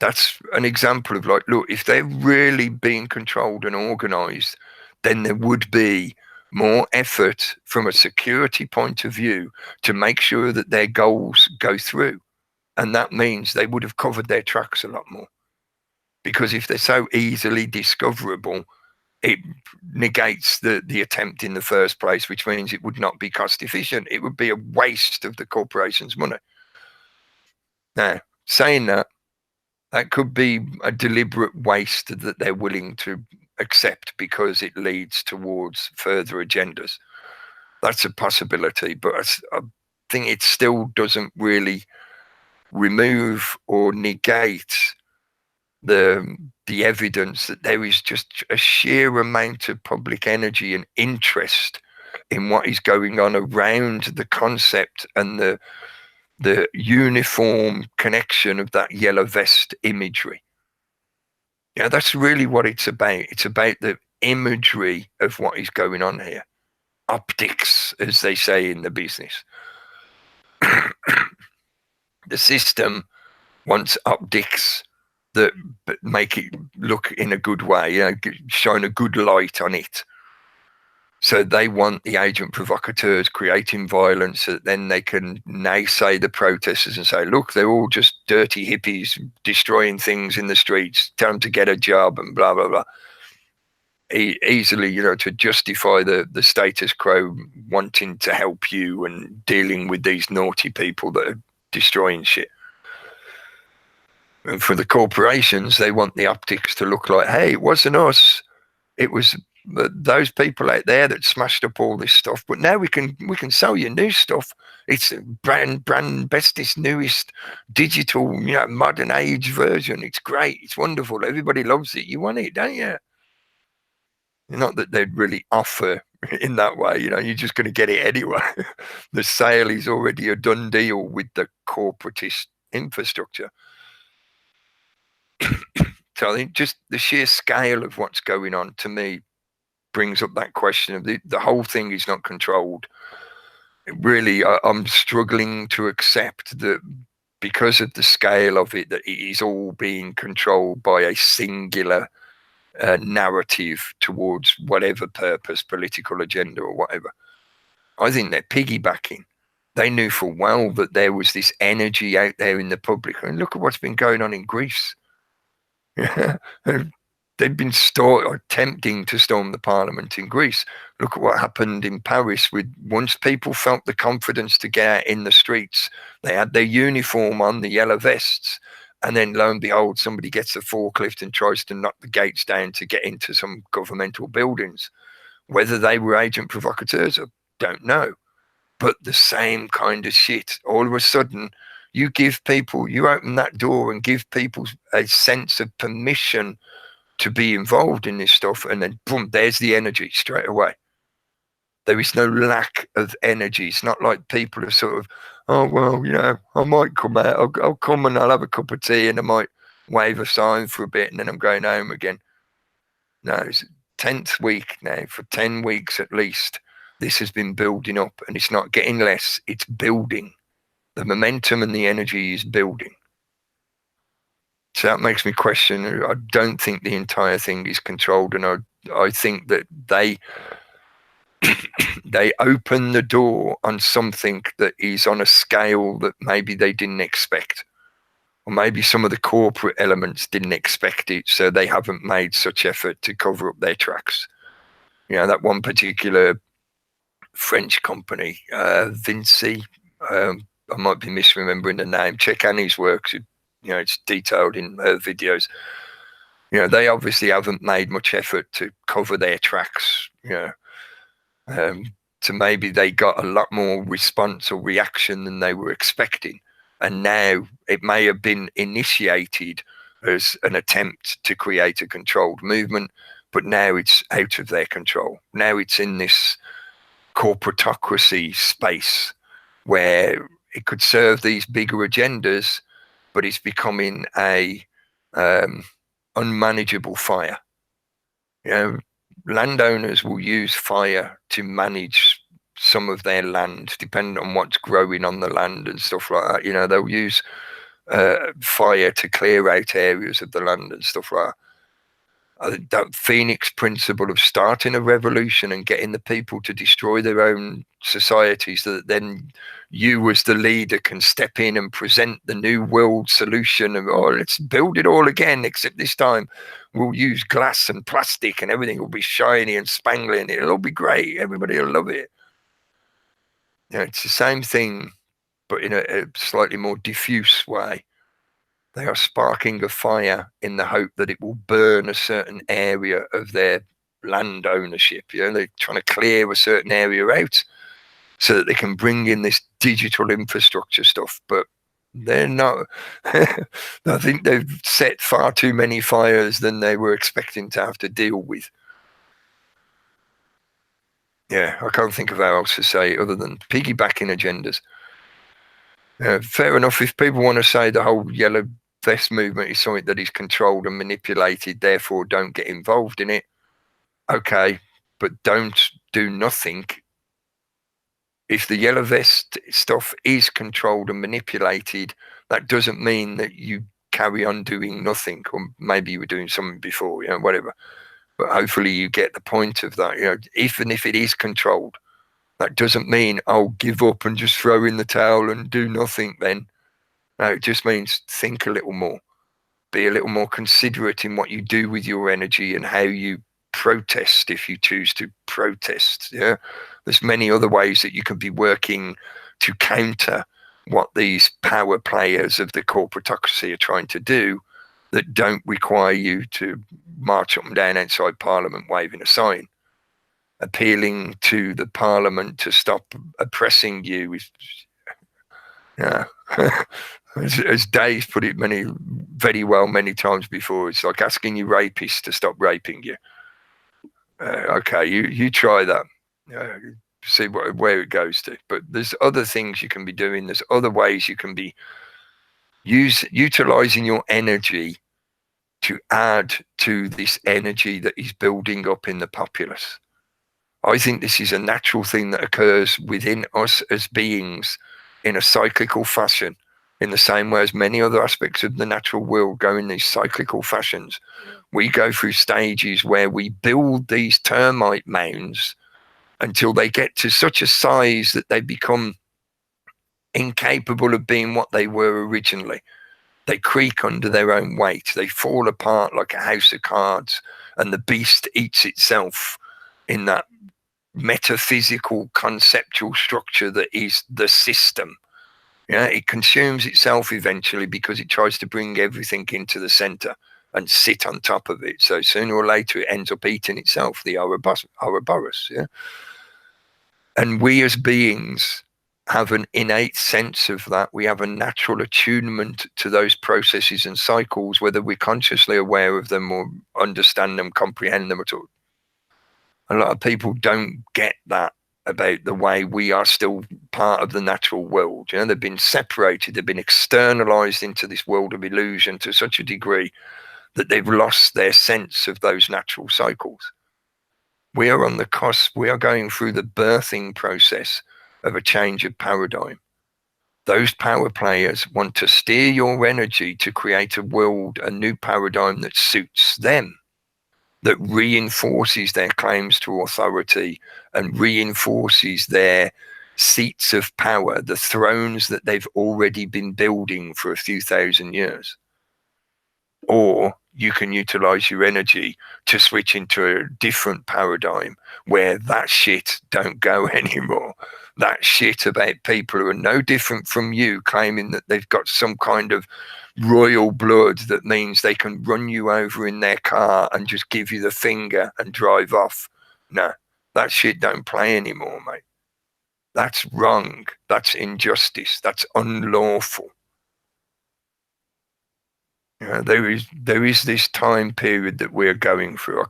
That's an example of like, look, if they're really being controlled and organized, then there would be more effort from a security point of view to make sure that their goals go through. And that means they would have covered their tracks a lot more. Because if they're so easily discoverable, it negates the attempt in the first place, which means it would not be cost efficient. It would be a waste of the corporation's money. Now, saying that could be a deliberate waste that they're willing to accept because it leads towards further agendas. That's a possibility, but I think it still doesn't really remove or negate the evidence that there is just a sheer amount of public energy and interest in what is going on around the concept and the uniform connection of that yellow vest imagery. Yeah, that's really what it's about. It's about the imagery of what is going on here. Optics, as they say in the business. The system wants optics that make it look in a good way, shine a good light on it. So they want the agent provocateurs creating violence so that then they can naysay the protesters and say, look, they're all just dirty hippies destroying things in the streets, tell them to get a job and blah, blah, blah. Easily, to justify the status quo wanting to help you and dealing with these naughty people that are destroying shit. And for the corporations, they want the optics to look like, hey, it wasn't us. It was those people out there that smashed up all this stuff. But now we can sell you new stuff. It's brand bestest, newest digital, modern age version. It's great. It's wonderful. Everybody loves it. You want it, don't you? Not that they'd really offer in that way. You're just going to get it anyway. The sale is already a done deal with the corporatist infrastructure. So I think just the sheer scale of what's going on, to me, brings up that question of the whole thing is not controlled. Really, I'm struggling to accept that because of the scale of it, that it is all being controlled by a singular narrative towards whatever purpose, political agenda or whatever. I think they're piggybacking. They knew full well that there was this energy out there in the public. And look at what's been going on in Greece. They've been attempting to storm the parliament in Greece. Look at what happened in Paris. Once people felt the confidence to get out in the streets, they had their uniform on, the yellow vests, and then lo and behold, somebody gets a forklift and tries to knock the gates down to get into some governmental buildings. Whether they were agent provocateurs, I don't know. But the same kind of shit. All of a sudden, you open that door and give people a sense of permission to be involved in this stuff, and then boom, there's the energy straight away. There is no lack of energy. It's not like people are sort of, oh, well, I might come out, I'll come and I'll have a cup of tea and I might wave a sign for a bit and then I'm going home again. No, it's 10th week now. For 10 weeks at least, this has been building up, and it's not getting less, it's building. The momentum and the energy is building. So that makes me question. I don't think the entire thing is controlled, and I think that they open the door on something that is on a scale that maybe they didn't expect, or maybe some of the corporate elements didn't expect it, so they haven't made such effort to cover up their tracks. That one particular French company, Vinci, I might be misremembering the name. Check Annie's works. It's detailed in her videos. They obviously haven't made much effort to cover their tracks. So maybe they got a lot more response or reaction than they were expecting. And now it may have been initiated as an attempt to create a controlled movement, but now it's out of their control. Now it's in this corporatocracy space where it could serve these bigger agendas, but it's becoming a unmanageable fire. Landowners will use fire to manage some of their land, depending on what's growing on the land and stuff like that. They'll use fire to clear out areas of the land and stuff like That Phoenix principle of starting a revolution and getting the people to destroy their own societies, so that then you as the leader can step in and present the new world solution of, oh, let's build it all again, except this time we'll use glass and plastic and everything will be shiny and spangly and it'll all be great. Everybody will love it. It's the same thing, but in a slightly more diffuse way. They are sparking a fire in the hope that it will burn a certain area of their land ownership. They're trying to clear a certain area out so that they can bring in this digital infrastructure stuff. But they're not. I think they've set far too many fires than they were expecting to have to deal with. Yeah, I can't think of how else to say it other than piggybacking agendas. Fair enough, if people want to say the whole yellow vest movement is something that is controlled and manipulated, therefore don't get involved in it. Okay, but don't do nothing. If the yellow vest stuff is controlled and manipulated, that doesn't mean that you carry on doing nothing, or maybe you were doing something before, whatever. But hopefully you get the point of that. Even if it is controlled, that doesn't mean I'll give up and just throw in the towel and do nothing then. No, it just means think a little more. Be a little more considerate in what you do with your energy and how you protest if you choose to protest. Yeah, there's many other ways that you can be working to counter what these power players of the corporatocracy are trying to do that don't require you to march up and down outside Parliament waving a sign. Appealing to the Parliament to stop oppressing you is, as Dave's put it very well many times before, it's like asking your rapist to stop raping you. Okay, you try that. See where it goes to. But there's other things you can be doing. There's other ways you can be utilizing your energy to add to this energy that is building up in the populace. I think this is a natural thing that occurs within us as beings in a cyclical fashion, in the same way as many other aspects of the natural world go in these cyclical fashions. We go through stages where we build these termite mounds until they get to such a size that they become incapable of being what they were originally. They creak under their own weight. They fall apart like a house of cards, and the beast eats itself in that metaphysical conceptual structure that is the system. It consumes itself eventually because it tries to bring everything into the center and sit on top of it. So sooner or later it ends up eating itself, the Ouroboros. And we as beings have an innate sense of that. We have a natural attunement to those processes and cycles, whether we're consciously aware of them or understand them, comprehend them at all. A lot of people don't get that about the way we are still part of the natural world. They've been separated, they've been externalized into this world of illusion to such a degree that they've lost their sense of those natural cycles. We are on the cusp, we are going through the birthing process of a change of paradigm. Those power players want to steer your energy to create a world, a new paradigm that suits them, that reinforces their claims to authority and reinforces their seats of power, the thrones that they've already been building for a few thousand years. Or you can utilize your energy to switch into a different paradigm where that shit don't go anymore. That shit about people who are no different from you claiming that they've got some kind of royal blood that means they can run you over in their car and just give you the finger and drive off. No, that shit don't play anymore, mate. That's wrong. That's injustice. That's unlawful. There is this time period that we're going through. I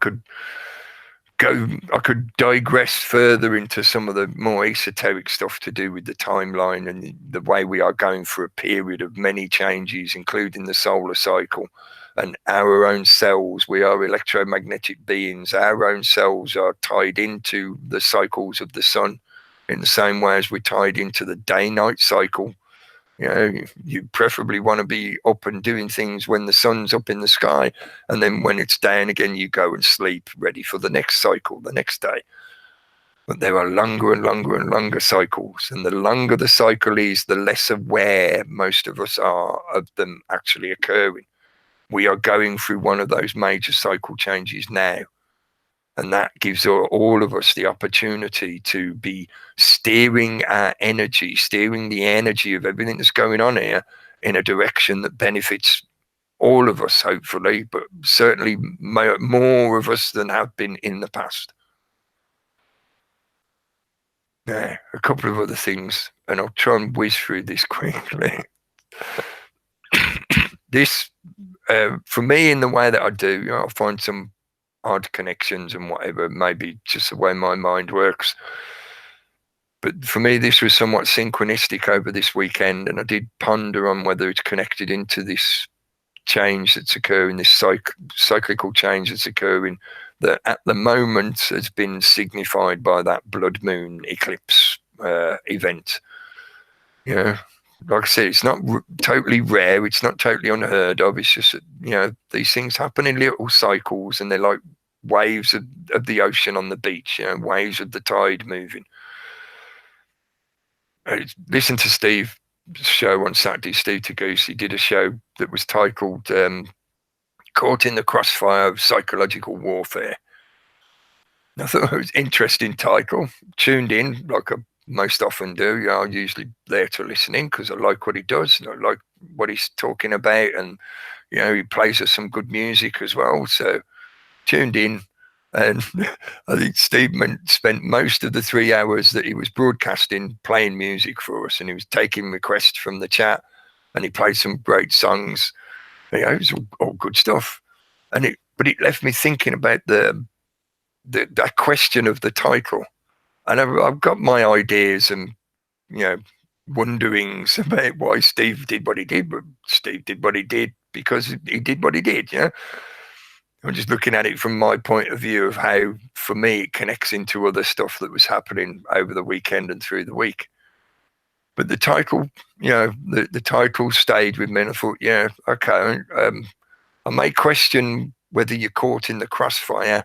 could digress further into some of the more esoteric stuff to do with the timeline and the way we are going through a period of many changes, including the solar cycle and our own cells. We are electromagnetic beings. Our own cells are tied into the cycles of the sun in the same way as we're tied into the day-night cycle. You preferably want to be up and doing things when the sun's up in the sky, and then when it's down again, you go and sleep, ready for the next cycle, the next day. But there are longer and longer and longer cycles, and the longer the cycle is, the less aware most of us are of them actually occurring. We are going through one of those major cycle changes now. And that gives all of us the opportunity to be steering our energy, steering the energy of everything that's going on here in a direction that benefits all of us, hopefully, but certainly more of us than have been in the past. Now, a couple of other things, and I'll try and whiz through this quickly. This, for me, in the way that I do, I find some odd connections and whatever, maybe just the way my mind works. But for me, this was somewhat synchronistic over this weekend, and I did ponder on whether it's connected into this change that's occurring, this cyclical change that's occurring, that at the moment has been signified by that blood moon eclipse event. Like I said, it's not totally rare. It's not totally unheard of. It's just, these things happen in little cycles, and they're like waves of the ocean on the beach, waves of the tide moving. Listen to Steve's show on Saturday, Steve Tagoose. He did a show that was titled Caught in the Crossfire of Psychological Warfare. I thought it was an interesting title. Tuned in, like I most often do. I'm usually there to listen in because I like what he does. I like what he's talking about, and he plays us some good music as well. So tuned in, and I think Steve spent most of the 3 hours that he was broadcasting playing music for us, and he was taking requests from the chat, and he played some great songs. It was all good stuff, but it left me thinking about that question of the title. And I've got my ideas and, wonderings about why Steve did what he did, but Steve did what he did because he did what he did, I'm just looking at it from my point of view of how, for me, it connects into other stuff that was happening over the weekend and through the week. But the title, the title stayed with me, and I thought, okay, I may question whether you're caught in the crossfire,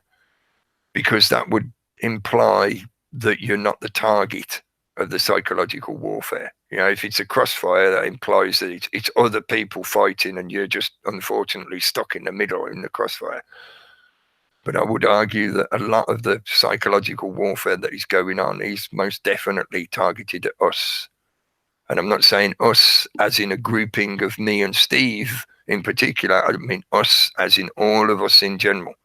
because that would imply that you're not the target of the psychological warfare. If it's a crossfire, that implies that it's other people fighting, and you're just unfortunately stuck in the middle in the crossfire. But I would argue that a lot of the psychological warfare that is going on is most definitely targeted at us. And I'm not saying us as in a grouping of me and Steve in particular. I mean us as in all of us in general.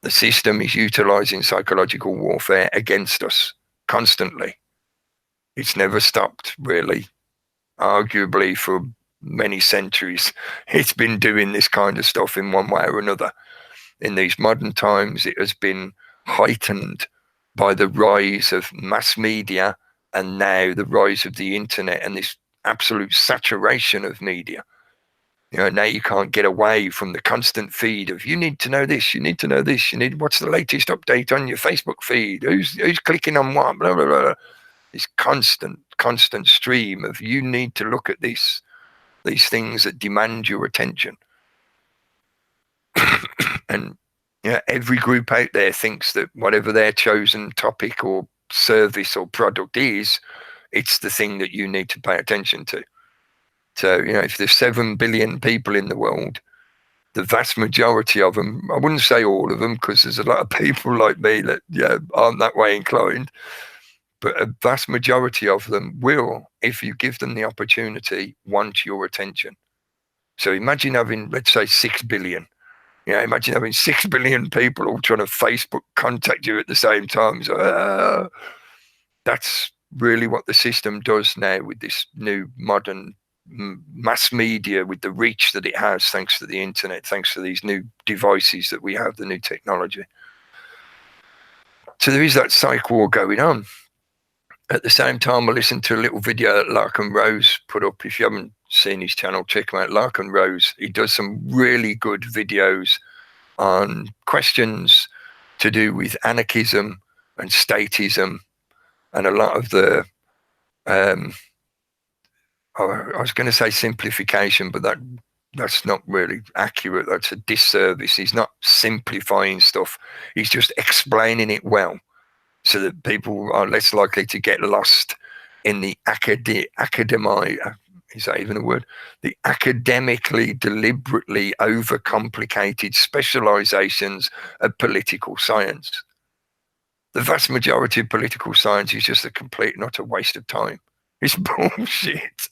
The system is utilizing psychological warfare against us constantly. It's never stopped, really. Arguably, for many centuries, it's been doing this kind of stuff in one way or another. In these modern times, it has been heightened by the rise of mass media, and now the rise of the internet and this absolute saturation of media. Now you can't get away from the constant feed of, you need to know this, you need to know this, what's the latest update on your Facebook feed, who's clicking on what, blah, blah, blah. This constant stream of, you need to look at these things that demand your attention. And every group out there thinks that whatever their chosen topic or service or product is, it's the thing that you need to pay attention to. So, if there's 7 billion people in the world, the vast majority of them, I wouldn't say all of them, because there's a lot of people like me that aren't that way inclined, but a vast majority of them will, if you give them the opportunity, want your attention. So imagine having, let's say, 6 billion. Imagine having 6 billion people all trying to Facebook contact you at the same time. So that's really what the system does now with this new modern mass media, with the reach that it has, thanks to the internet, thanks to these new devices that we have, the new technology. So there is that psych war going on. At the same time, I listened to a little video that Larkin Rose put up. If you haven't seen his channel, check him out. Larkin Rose, he does some really good videos on questions to do with anarchism and statism, and a lot of the I was going to say simplification, but that's not really accurate. That's a disservice. He's not simplifying stuff. He's just explaining it well, so that people are less likely to get lost in the is that even a word? The academically, deliberately overcomplicated specializations of political science. The vast majority of political science is just a complete and utter waste of time. It's bullshit.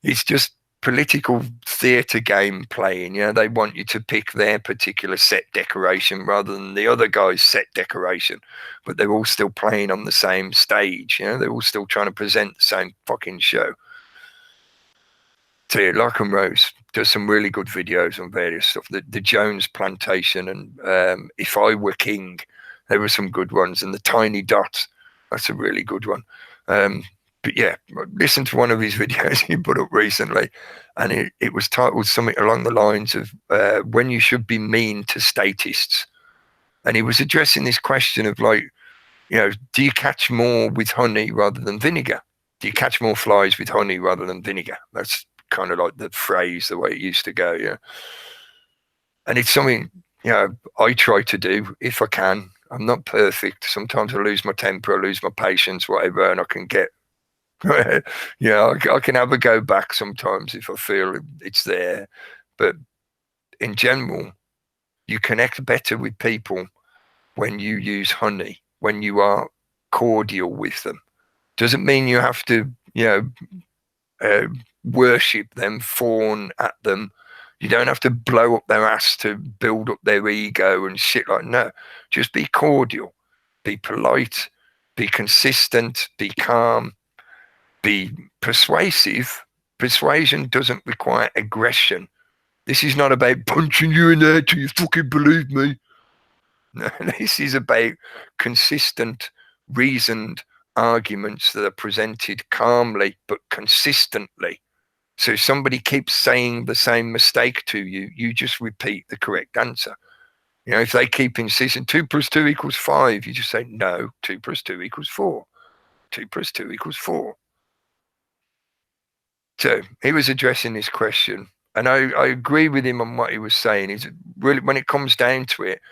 It's just political theatre game playing. Yeah, they want you to pick their particular set decoration rather than the other guy's set decoration, but they're all still playing on the same stage. You know, they're all still trying to present the same fucking show. So yeah, Larkham Rose does some really good videos on various stuff. The Jones Plantation and If I Were King, there were some good ones. And the Tiny Dots, that's a really good one. But yeah, listen to one of his videos he put up recently, and it was titled something along the lines of when you should be mean to statists. And he was addressing this question of, like, you know, do you catch more with honey rather than vinegar? Do you catch more flies with honey rather than vinegar? That's kind of like the phrase, the way it used to go. Yeah. And it's something, you know, I try to do if I can. I'm not perfect. Sometimes I lose my temper, I lose my patience, whatever, and I can get, yeah, I can have a go back sometimes if I feel it's there. But in general, you connect better with people when you use honey, when you are cordial with them. Doesn't mean you have to, you know, worship them, fawn at them. You don't have to blow up their ass to build up their ego and shit like that. No, just be cordial, be polite, be consistent, be calm, be persuasive. Persuasion doesn't require aggression. This is not about punching you in the head till you fucking believe me. No, this is about consistent, reasoned arguments that are presented calmly but consistently. So if somebody keeps saying the same mistake to you, you just repeat the correct answer. You know, if they keep insisting 2 + 2 = 5, you just say, no, 2 + 2 = 4. 2 + 2 = 4. So he was addressing this question, and I agree with him on what he was saying. Is really, when it comes down to it,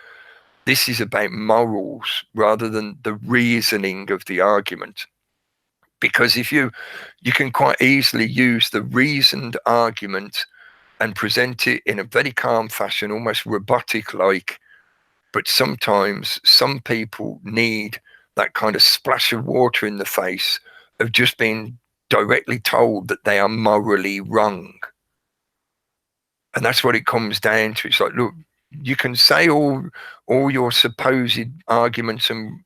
this is about morals rather than the reasoning of the argument. Because if you can quite easily use the reasoned argument and present it in a very calm fashion, almost robotic-like. But sometimes some people need that kind of splash of water in the face of just being directly told that they are morally wrong. And that's what it comes down to. It's like, look, you can say all your supposed arguments and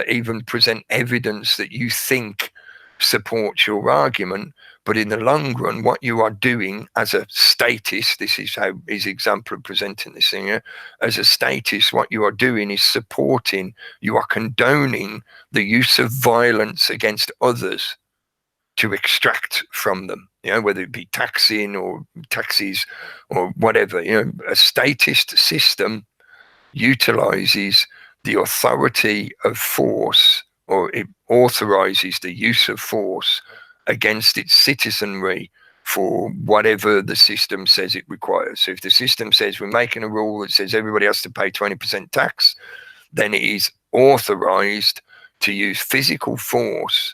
even present evidence that you think supports your argument, but in the long run, what you are doing as a statist, this is how his example of presenting this thing, yeah? As a statist, what you are doing is supporting, you are condoning the use of violence against others to extract from them, you know, whether it be taxing or taxes or whatever. You know, a statist system utilizes the authority of force, or it authorizes the use of force against its citizenry for whatever the system says it requires. So if the system says we're making a rule that says everybody has to pay 20% tax, then it is authorized to use physical force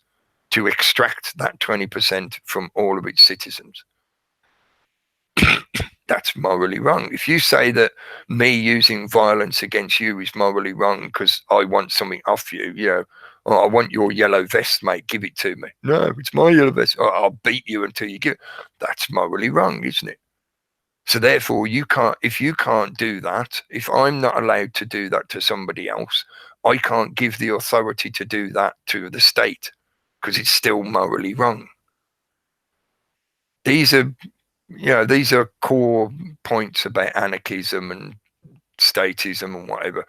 to extract that 20% from all of its citizens. That's morally wrong. If you say that me using violence against you is morally wrong because I want something off you, you know, oh, I want your yellow vest, mate, give it to me. No, it's my yellow vest. Oh, I'll beat you until you give it. That's morally wrong, isn't it? So therefore, you can't, if you can't do that, if I'm not allowed to do that to somebody else, I can't give the authority to do that to the state because it's still morally wrong. These are, you know, these are core points about anarchism and statism and whatever.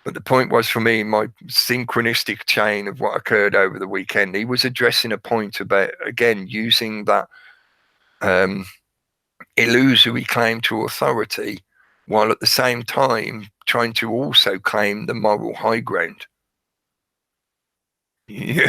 But the point was, for me, my synchronistic chain of what occurred over the weekend, he was addressing a point about, again, using that illusory claim to authority while at the same time trying to also claim the moral high ground. You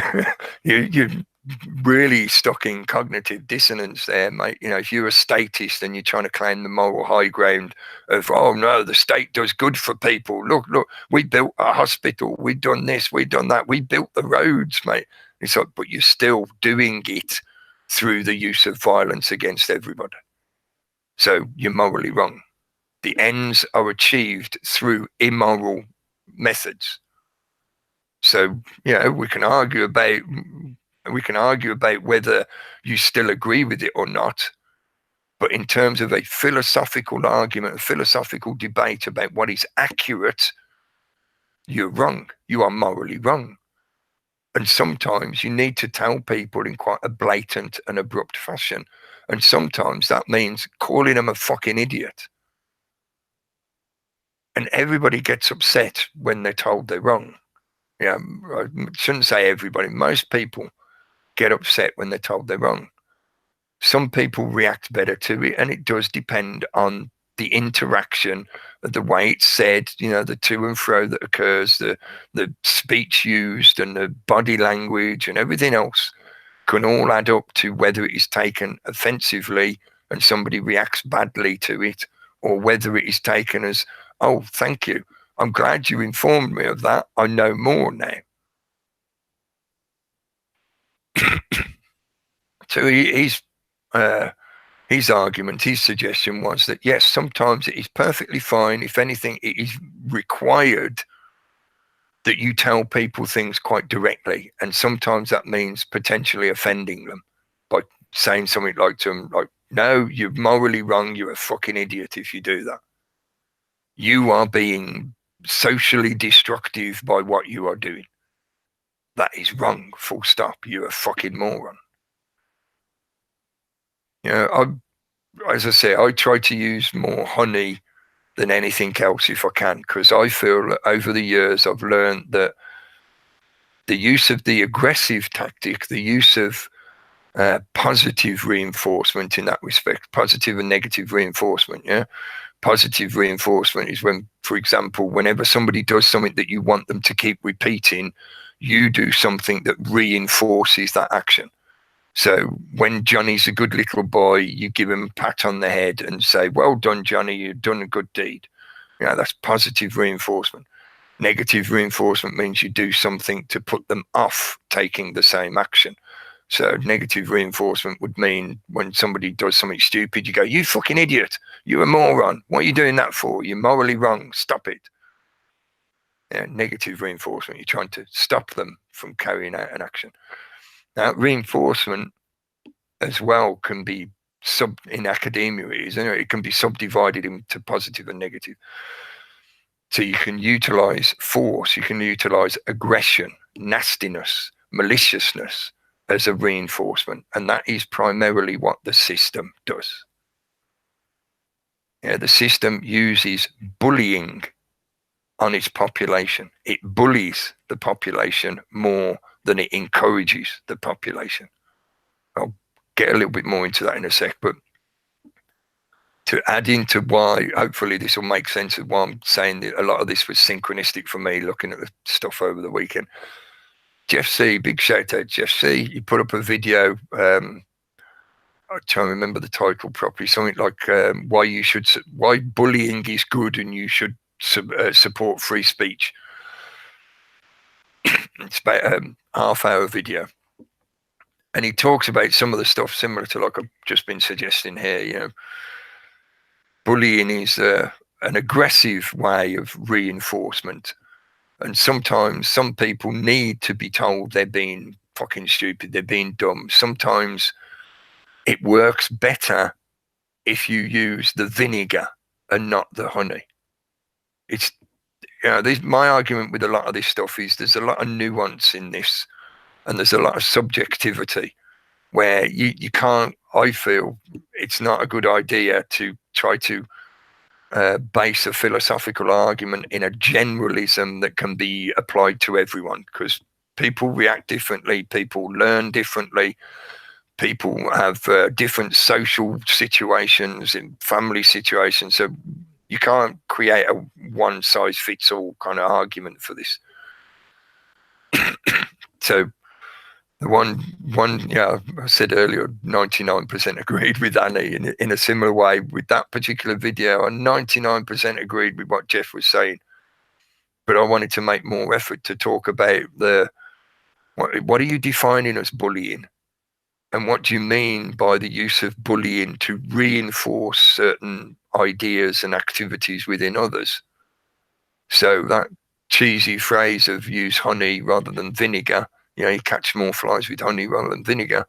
really stuck in cognitive dissonance there, mate. You know, if you're a statist and you're trying to claim the moral high ground of, oh no, the state does good for people. Look, we built a hospital, we've done this, we've done that, we built the roads, mate. It's like, but you're still doing it through the use of violence against everybody. So you're morally wrong. The ends are achieved through immoral methods. So, you know, we can argue about whether you still agree with it or not. But in terms of a philosophical argument, a philosophical debate about what is accurate, you're wrong. You are morally wrong. And sometimes you need to tell people in quite a blatant and abrupt fashion. And sometimes that means calling them a fucking idiot. And everybody gets upset when they're told they're wrong. Yeah, I shouldn't say everybody. Most people get upset when they're told they're wrong. Some people react better to it, and it does depend on the interaction, the way it's said, you know, the to and fro that occurs, the speech used, and the body language, and everything else can all add up to whether it is taken offensively and somebody reacts badly to it, or whether it is taken as, oh, thank you, I'm glad you informed me of that, I know more now. So his argument, his suggestion was that, yes, sometimes it is perfectly fine. If anything, it is required that you tell people things quite directly. And sometimes that means potentially offending them by saying something like to them, like, no, you're morally wrong. You're a fucking idiot if you do that. You are being socially destructive by what you are doing. That is wrong, full stop. You're a fucking moron. You know, as I say, I try to use more honey than anything else if I can, because I feel that over the years I've learned that the use of the aggressive tactic, the use of positive reinforcement in that respect, positive and negative reinforcement, yeah? Positive reinforcement is when, for example, whenever somebody does something that you want them to keep repeating, you do something that reinforces that action. So when Johnny's a good little boy, you give him a pat on the head and say, well done, Johnny, you've done a good deed. You know, that's positive reinforcement. Negative reinforcement means you do something to put them off taking the same action. So negative reinforcement would mean when somebody does something stupid, you go, you fucking idiot, you're a moron. What are you doing that for? You're morally wrong. Stop it. Yeah, negative reinforcement, you're trying to stop them from carrying out an action. Now, reinforcement as well can be in academia, it can be subdivided into positive and negative. So you can utilize force, you can utilize aggression, nastiness, maliciousness as a reinforcement, and that is primarily what the system does. Yeah, the system uses bullying on its population. It bullies the population more than it encourages the population. I'll get a little bit more into that in a sec, but to add into why, hopefully this will make sense of why I'm saying that a lot of this was synchronistic for me looking at the stuff over the weekend. Jeff C, big shout out, Jeff C. He put up a video, I'm trying to remember the title properly, something like why bullying is good and you should support free speech. It's about a half-hour video. And he talks about some of the stuff similar to like I've just been suggesting here, you know. Bullying is an aggressive way of reinforcement. And sometimes some people need to be told they're being fucking stupid, they're being dumb. Sometimes it works better if you use the vinegar and not the honey. It's, you know, my argument with a lot of this stuff is there's a lot of nuance in this, and there's a lot of subjectivity where you can't, I feel it's not a good idea to try to base a philosophical argument in a generalism that can be applied to everyone, because people react differently, people learn differently, people have different social situations and family situations, so you can't create a one size fits all kind of argument for this. So The one, yeah, I said earlier, 99% agreed with Annie in a similar way with that particular video. I 99% agreed with what Jeff was saying, but I wanted to make more effort to talk about what are you defining as bullying, and what do you mean by the use of bullying to reinforce certain ideas and activities within others. So that cheesy phrase of use honey rather than vinegar, you catch more flies with honey rather than vinegar.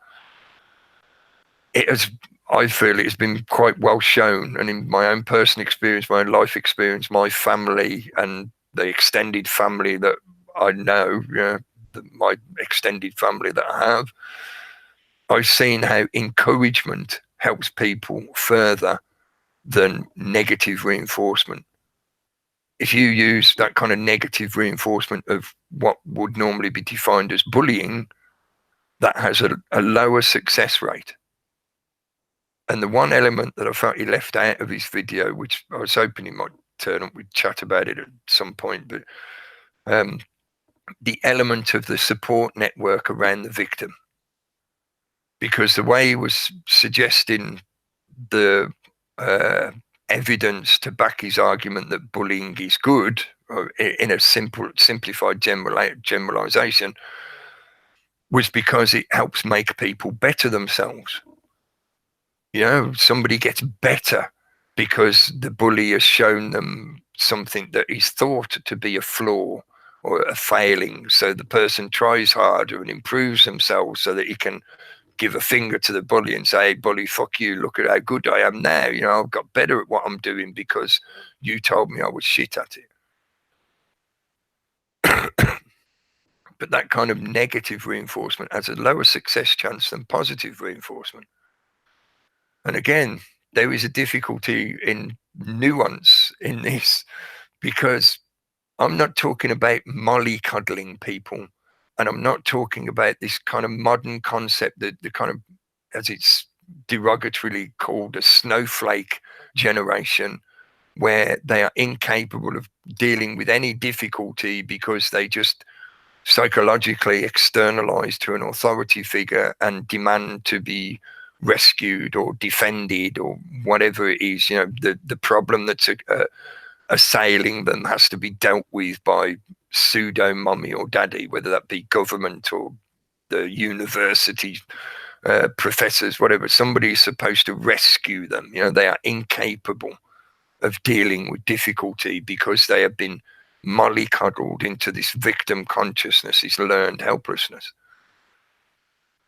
I feel it has been quite well shown, and in my own personal experience, my own life experience, my family and the extended family that I know, my extended family that I have, I've seen how encouragement helps people further than negative reinforcement. If you use that kind of negative reinforcement of what would normally be defined as bullying, that has a lower success rate. And the one element that I felt he left out of his video, which I was hoping he might turn up, we'd chat about it at some point, but the element of the support network around the victim. Because the way he was suggesting the evidence to back his argument that bullying is good, in a simplified generalization, was because it helps make people better themselves. Somebody gets better because the bully has shown them something that is thought to be a flaw or a failing. So the person tries harder and improves themselves so that he can give a finger to the bully and say, hey, bully, fuck you, look at how good I am now. I've got better at what I'm doing because you told me I was shit at it. But that kind of negative reinforcement has a lower success chance than positive reinforcement. And again, there is a difficulty in nuance in this, because I'm not talking about mollycoddling people, and I'm not talking about this kind of modern concept that the kind of, as it's derogatorily called, a snowflake generation, where they are incapable of dealing with any difficulty because they just psychologically externalize to an authority figure and demand to be rescued or defended or whatever it is. The problem that's assailing them has to be dealt with by pseudo mommy or daddy, whether that be government or the university professors, whatever. Somebody is supposed to rescue them. They are incapable of dealing with difficulty because they have been mollycoddled into this victim consciousness, this learned helplessness.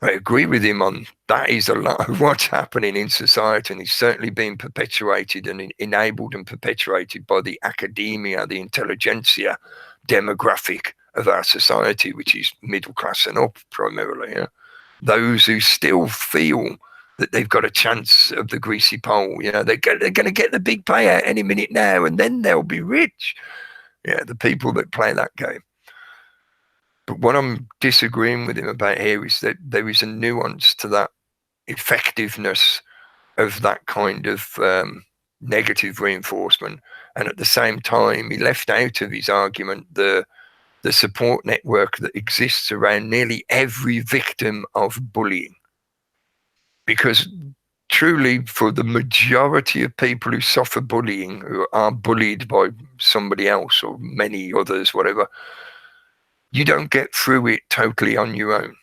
I agree with him on that. Is a lot of what's happening in society, and it's certainly being perpetuated and enabled and perpetuated by the academia, the intelligentsia demographic of our society, which is middle class and up primarily. Those who still feel that they've got a chance of the greasy pole. They're going to get the big payout any minute now, and then they'll be rich. The people that play that game. But what I'm disagreeing with him about here is that there is a nuance to that effectiveness of that kind of negative reinforcement. And at the same time, he left out of his argument the support network that exists around nearly every victim of bullying. Because truly, for the majority of people who suffer bullying, who are bullied by somebody else or many others, whatever, you don't get through it totally on your own.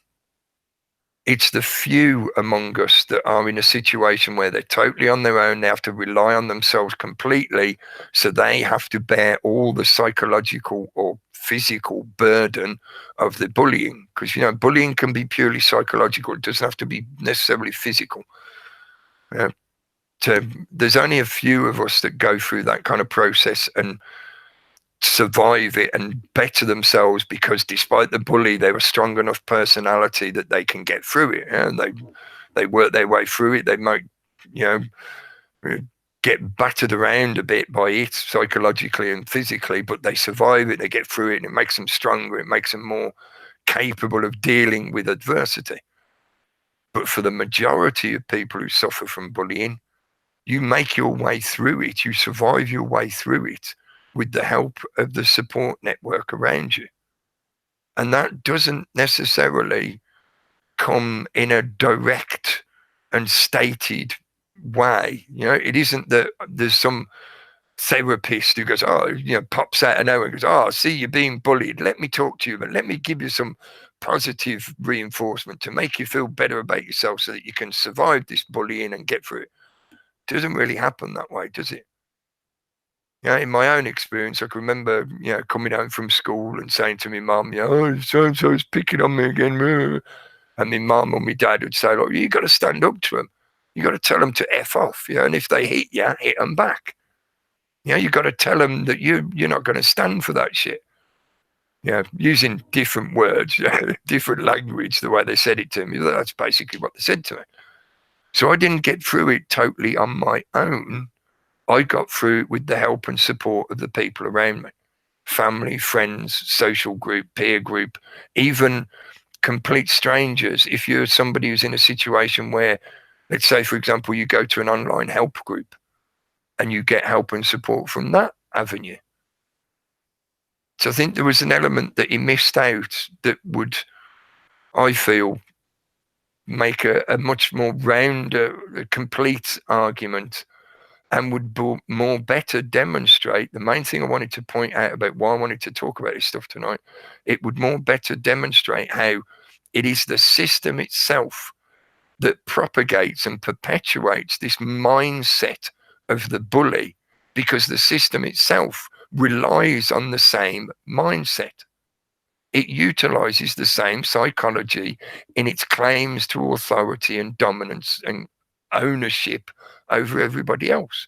It's the few among us that are in a situation where they're totally on their own. They have to rely on themselves completely. So they have to bear all the psychological or physical burden of the bullying. Because, bullying can be purely psychological. It doesn't have to be necessarily physical. So there's only a few of us that go through that kind of process and survive it and better themselves, because despite the bully, they're a strong enough personality that they can get through it, and they work their way through it. They might get battered around a bit by it psychologically and physically, but they survive it, they get through it, and it makes them stronger. It makes them more capable of dealing with adversity. But for the majority of people who suffer from bullying, you make your way through it, you survive your way through it with the help of the support network around you. And that doesn't necessarily come in a direct and stated way. It isn't that there's some therapist who goes, pops out of nowhere and goes, I see you're being bullied. Let me talk to you, but let me give you some positive reinforcement to make you feel better about yourself so that you can survive this bullying and get through it. It doesn't really happen that way, does it? In my own experience, I can remember, coming home from school and saying to my mum, so-and-so's picking on me again. And my mum or my dad would say, look, you got to stand up to them. You got to tell them to F off, and if they hit you, hit them back. You got to tell them that you're not going to stand for that shit. Using different words, different language, the way they said it to me. That's basically what they said to me. So I didn't get through it totally on my own. I got through it with the help and support of the people around me. Family, friends, social group, peer group, even complete strangers. If you're somebody who's in a situation where, let's say, for example, you go to an online help group and you get help and support from that avenue. So I think there was an element that he missed out that would, I feel, make a much more a complete argument and would more better demonstrate the main thing I wanted to point out about why I wanted to talk about this stuff tonight. It would more better demonstrate how it is the system itself that propagates and perpetuates this mindset of the bully, because the system itself relies on the same mindset. It utilizes the same psychology in its claims to authority and dominance and ownership over everybody else.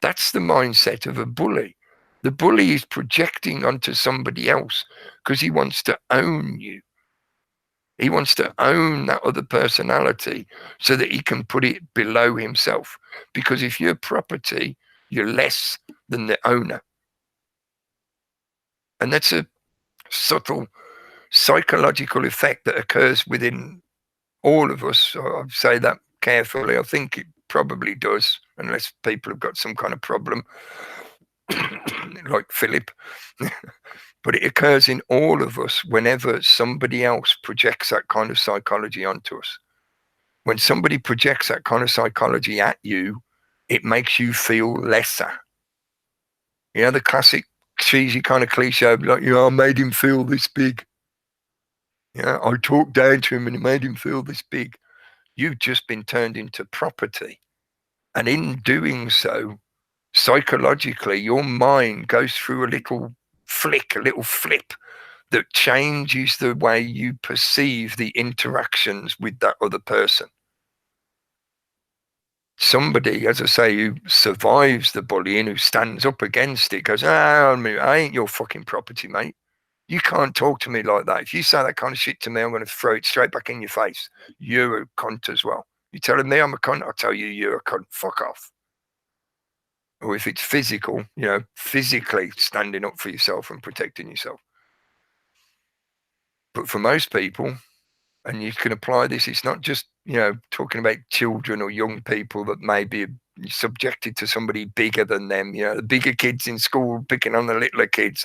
That's the mindset of a bully. The bully is projecting onto somebody else because he wants to own you. He wants to own that other personality so that he can put it below himself. Because if you're property, you're less than the owner. And that's a subtle psychological effect that occurs within all of us. I say that carefully. I think it probably does, unless people have got some kind of problem like Philip. But it occurs in all of us whenever somebody else projects that kind of psychology onto us. When somebody projects that kind of psychology at you, it makes you feel lesser. The classic cheesy kind of cliche, like, I made him feel this big. I talked down to him and it made him feel this big. You've just been turned into property. And in doing so, psychologically, your mind goes through a little flip that changes the way you perceive the interactions with that other person. Somebody, as I say, who survives the bullying, who stands up against it, goes, I ain't your fucking property, mate. You can't talk to me like that. If you say that kind of shit to me, I'm going to throw it straight back in your face. You're a cunt as well. You telling me I'm a cunt? I'll tell you you're a cunt. Fuck off. Or if it's physical, physically standing up for yourself and protecting yourself. But for most people, and you can apply this, it's not just, talking about children or young people that may be subjected to somebody bigger than them, the bigger kids in school picking on the littler kids.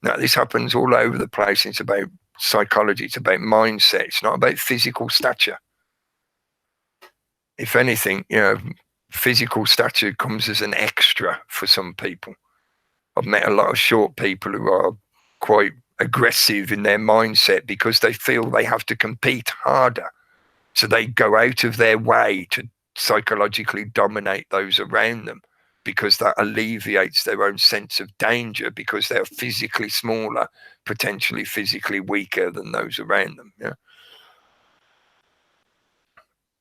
No, this happens all over the place. It's about psychology. It's about mindset. It's not about physical stature. If anything, physical stature comes as an extra for some people. I've met a lot of short people who are quite aggressive in their mindset because they feel they have to compete harder. So they go out of their way to psychologically dominate those around them, because that alleviates their own sense of danger, because they're physically smaller, potentially physically weaker than those around them.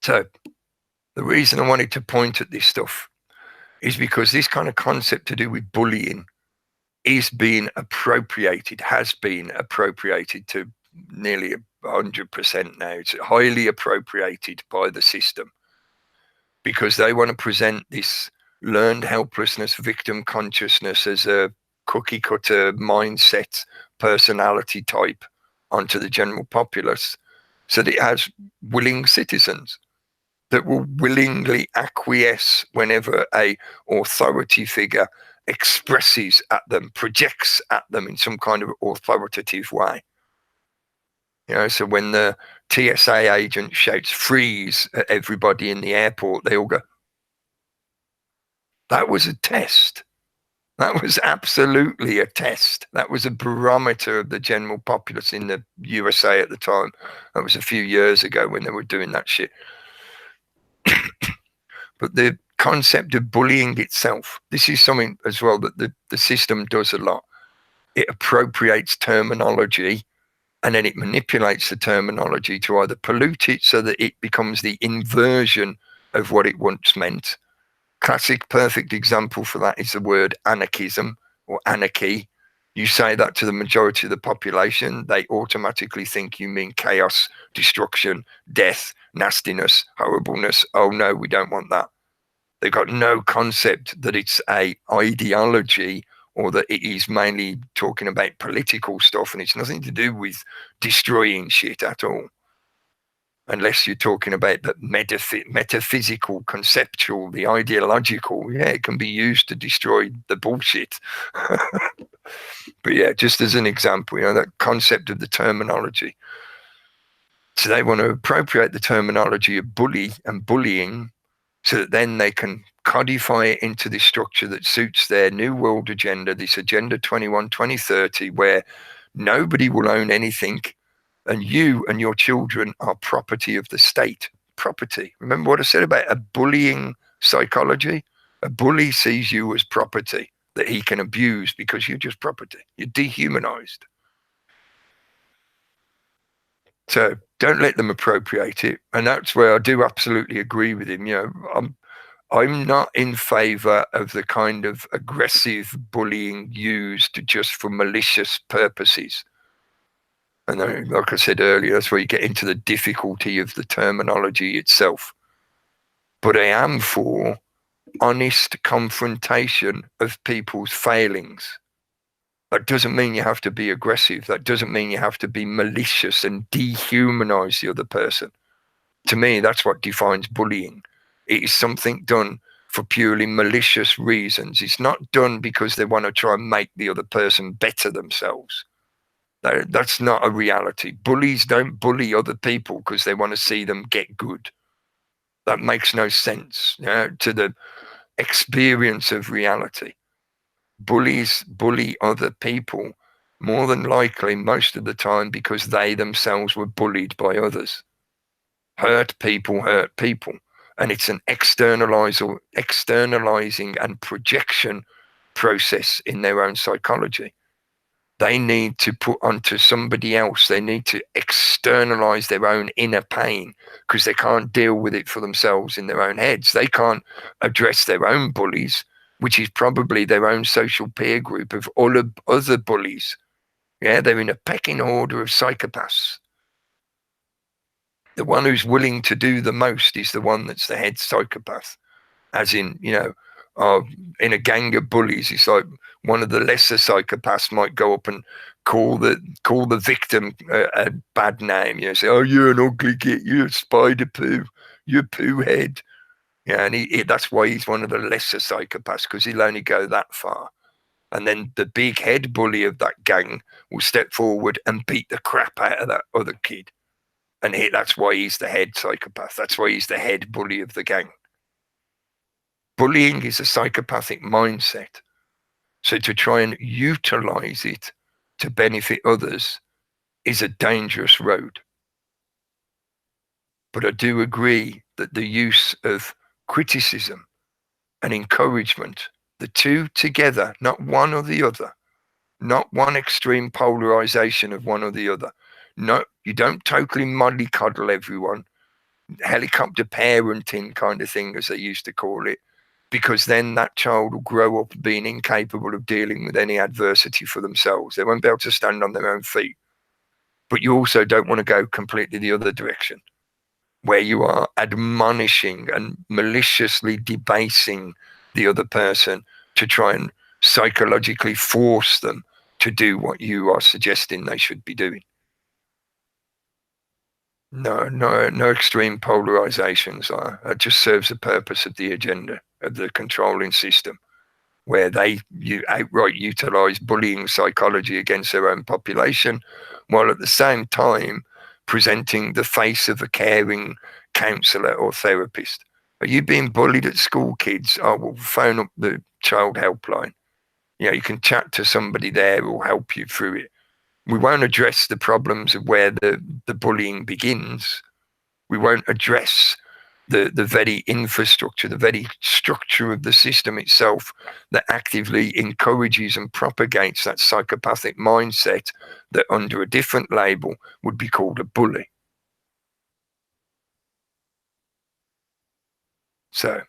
So the reason I wanted to point at this stuff is because this kind of concept to do with bullying has been appropriated to nearly 100% now. It's highly appropriated by the system because they want to present this learned helplessness, victim consciousness as a cookie cutter mindset, personality type onto the general populace, so that it has willing citizens that will willingly acquiesce whenever a authority figure expresses at them, projects at them in some kind of authoritative way. So when the TSA agent shouts freeze at everybody in the airport, they all go, that was a test. That was absolutely a test. That was a barometer of the general populace in the USA at the time. That was a few years ago when they were doing that shit. But the concept of bullying itself, this is something as well that the system does a lot. It appropriates terminology and then it manipulates the terminology to either pollute it so that it becomes the inversion of what it once meant. Classic perfect example for that is the word anarchism or anarchy. You say that to the majority of the population, they automatically think you mean chaos, destruction, death, nastiness, horribleness. Oh no, we don't want that. They've got no concept that it's a ideology or that it is mainly talking about political stuff, and it's nothing to do with destroying shit at all. Unless you're talking about the metaphysical, conceptual, the ideological, yeah, it can be used to destroy the bullshit. But yeah, just as an example, that concept of the terminology. So they want to appropriate the terminology of bully and bullying so that then they can codify it into this structure that suits their new world agenda, this Agenda 21, 2030, where nobody will own anything and you and your children are property of the state. Property. Remember what I said about a bullying psychology? A bully sees you as property that he can abuse because you're just property. You're dehumanized. So don't let them appropriate it. And that's where I do absolutely agree with him. I'm not in favor of the kind of aggressive bullying used just for malicious purposes. And then, like I said earlier, that's where you get into the difficulty of the terminology itself. But I am for honest confrontation of people's failings. That doesn't mean you have to be aggressive. That doesn't mean you have to be malicious and dehumanize the other person. To me, that's what defines bullying. It is something done for purely malicious reasons. It's not done because they want to try and make the other person better themselves. That's not a reality. Bullies don't bully other people because they want to see them get good. That makes no sense to the experience of reality. Bullies bully other people more than likely most of the time because they themselves were bullied by others. Hurt people hurt people. And it's an externalizing and projection process in their own psychology. They need to put onto somebody else. They need to externalize their own inner pain because they can't deal with it for themselves in their own heads. They can't address their own bullies, which is probably their own social peer group of all other bullies. Yeah, they're in a pecking order of psychopaths. The one who's willing to do the most is the one that's the head psychopath. As in, in a gang of bullies, it's like one of the lesser psychopaths might go up and call the victim a bad name. Say, "Oh, you're an ugly git. You're a spider poo. You're poo head." Yeah, and that's why he's one of the lesser psychopaths, because he'll only go that far. And then the big head bully of that gang will step forward and beat the crap out of that other kid. And that's why he's the head psychopath. That's why he's the head bully of the gang. Bullying is a psychopathic mindset. So to try and utilize it to benefit others is a dangerous road. But I do agree that the use of criticism and encouragement, the two together, not one or the other, not one extreme polarization of one or the other. No, you don't totally mollycoddle everyone, helicopter parenting kind of thing, as they used to call it, because then that child will grow up being incapable of dealing with any adversity for themselves. They won't be able to stand on their own feet. But you also don't want to go completely the other direction, where you are admonishing and maliciously debasing the other person to try and psychologically force them to do what you are suggesting they should be doing. No extreme polarizations. It just serves the purpose of the agenda of the controlling system, where you outright utilize bullying psychology against their own population, while at the same time presenting the face of a caring counsellor or therapist. Are you being bullied at school, kids? Oh, well, phone up the child helpline. You can chat to somebody there who'll help you through it. We won't address the problems of where the bullying begins. We won't address the very infrastructure, the very structure of the system itself that actively encourages and propagates that psychopathic mindset that under a different label would be called a bully. So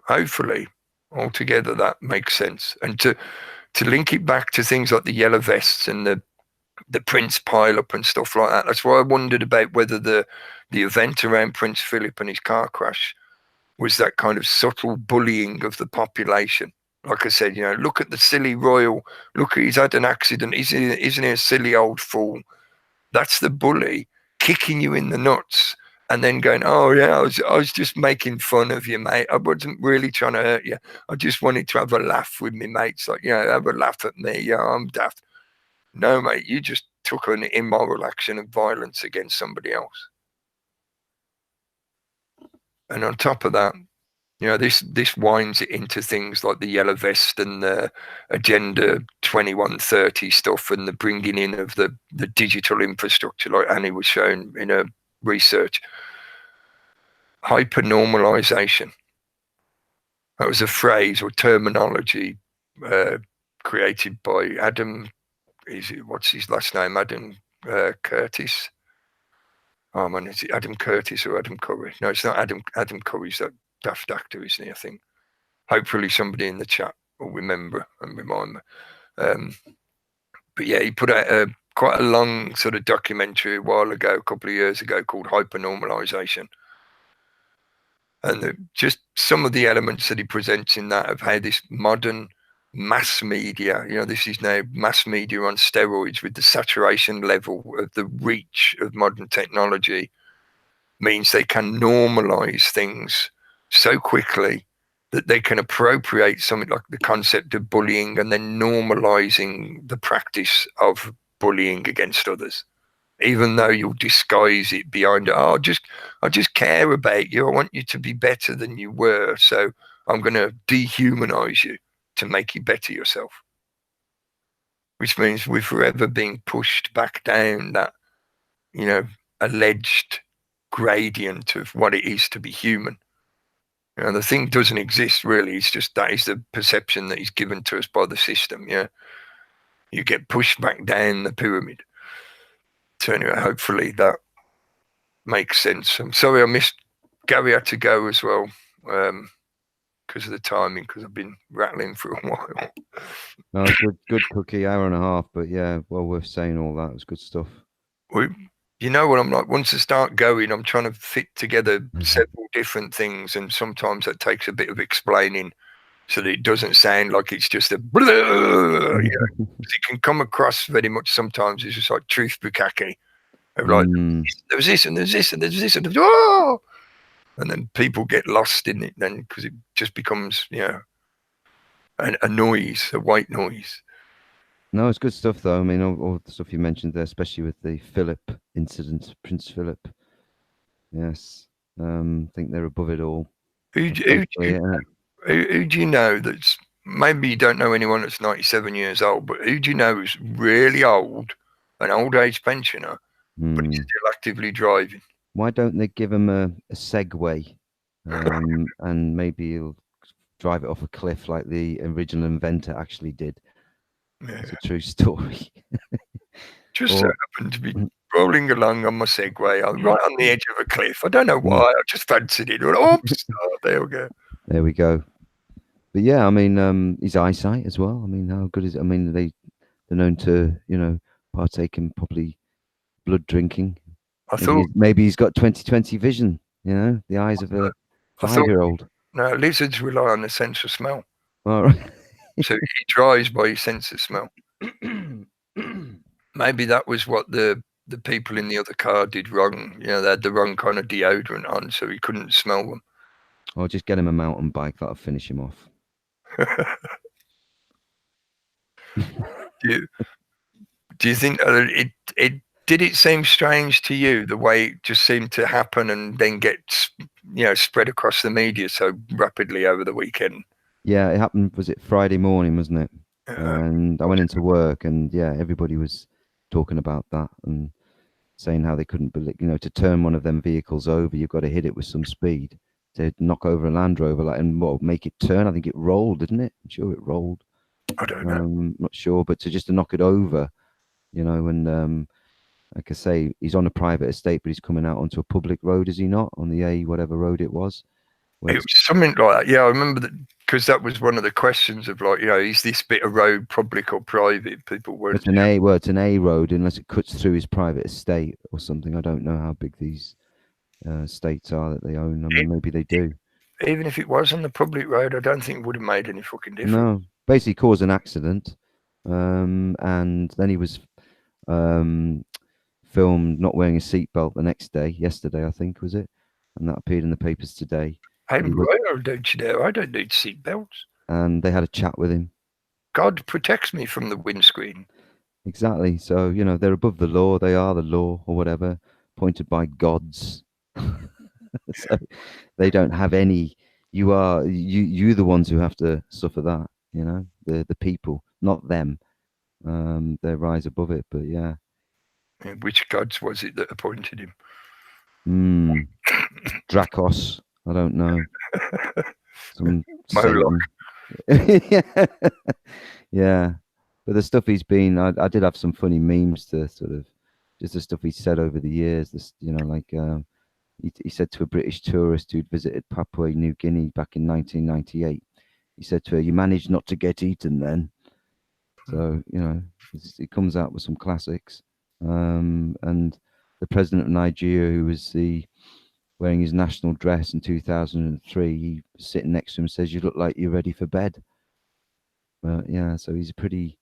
hopefully altogether that makes sense. And to link it back to things like the yellow vests and the Prince pileup and stuff like that. That's why I wondered about whether the event around Prince Philip and his car crash was that kind of subtle bullying of the population. Like I said, look at the silly royal, look, he's had an accident, isn't he a silly old fool? That's the bully kicking you in the nuts and then going, oh yeah, I was just making fun of you, mate. I wasn't really trying to hurt you. I just wanted to have a laugh with me mates. Like, have a laugh at me. Yeah, I'm daft. No, mate, you just took an immoral action of violence against somebody else. And on top of that, this winds it into things like the yellow vest and the Agenda 2130 stuff and the bringing in of the digital infrastructure, like Annie was shown in her research. Hypernormalization. That was a phrase or terminology created by Adam. What's his last name? Adam Curtis. Oh man, is it Adam Curtis or Adam Curry? No, it's not Adam. Adam Curry's that daft actor, isn't he? I think. Hopefully, somebody in the chat will remember and remind me. But yeah, he put out quite a long sort of documentary a while ago, a couple of years ago, called Hypernormalization. And just some of the elements that he presents in that of how this modern mass media, this is now mass media on steroids with the saturation level of the reach of modern technology, means they can normalize things so quickly that they can appropriate something like the concept of bullying and then normalizing the practice of bullying against others, even though you'll disguise it behind, I just care about you. I want you to be better than you were. So I'm going to dehumanize you to make you better yourself. Which means we're forever being pushed back down that, alleged gradient of what it is to be human. The thing doesn't exist really. It's just that is the perception that is given to us by the system. You get pushed back down the pyramid. So anyway, hopefully that makes sense. I'm sorry I missed. Gary had to go as well because of the timing, because I've been rattling for a while. No, good cookie, hour and a half, but yeah, well worth saying all that. It was good stuff. You know what I'm like, once I start going, I'm trying to fit together several different things, and sometimes that takes a bit of explaining so that it doesn't sound like it's just a blah, it can come across very much sometimes it's just like truth bukkake. Like there was this and there's this and there's this and and then people get lost in it then because it just becomes a noise, a white noise. No, it's good stuff though. I mean, all the stuff you mentioned there, especially with the Philip incident, Prince Philip. Yes, I think they're above it all. Who do you know that's, maybe you don't know anyone that's 97 years old, but who do you know is really old, an old age pensioner, but he's still actively driving? Why don't they give him a Segway and maybe he'll drive it off a cliff like the original inventor actually did? Yeah. It's a true story. Just so happened to be rolling along on my Segway, right on the edge of a cliff. I don't know why. I just fancied it. Oops! There we go. There we go. But yeah, I mean, his eyesight as well. I mean, how good is it? I mean, they're known to, partake in probably blood drinking. I thought maybe he's got 20/20 vision. The eyes of a 5-year-old. No, lizards rely on the sense of smell. All right. So he drives by his sense of smell. Maybe that was what the people in the other car did wrong. They had the wrong kind of deodorant on, so he couldn't smell them. Or just get him a mountain bike. That'll finish him off. Do you think it Did it seem strange to you the way it just seemed to happen and then get, spread across the media so rapidly over the weekend? Yeah, it happened. Was it Friday morning, wasn't it? And I went into work, and yeah, everybody was talking about that and saying how they couldn't believe, to turn one of them vehicles over, you've got to hit it with some speed to knock over a Land Rover, and make it turn. I think it rolled, didn't it? I'm sure it rolled. I don't know. Not sure, but to knock it over, and like I say, he's on a private estate, but he's coming out onto a public road, is he not? On the A, whatever road it was. It was something like that. Yeah, I remember that, because that was one of the questions of, like, is this bit of road public or private? People weren't. It's an A road unless it cuts through his private estate or something. I don't know how big these estates are that they own. I mean, maybe they do. Even if it was on the public road, I don't think it would have made any fucking difference. No, basically caused an accident, and then he was filmed not wearing a seatbelt the next day. Yesterday, I think, was it? And that appeared in the papers today. I'm royal, don't you know? I don't need seatbelts. And they had a chat with him. God protects me from the windscreen. Exactly. So, they're above the law. They are the law, or whatever, appointed by gods. So they don't have any. You're the ones who have to suffer that. The people, not them. They rise above it. But yeah. Which gods was it that appointed him? Dracos. I don't know. Some Moloch. Yeah. But the stuff he's been, I did have some funny memes to sort of, just the stuff he said over the years. This, like he said to a British tourist who'd visited Papua New Guinea back in 1998, he said to her, "You managed not to get eaten then." So it comes out with some classics. And the president of Nigeria, who was wearing his national dress in 2003, he was sitting next to him, says, "You look like you're ready for bed." But yeah, so he's pretty,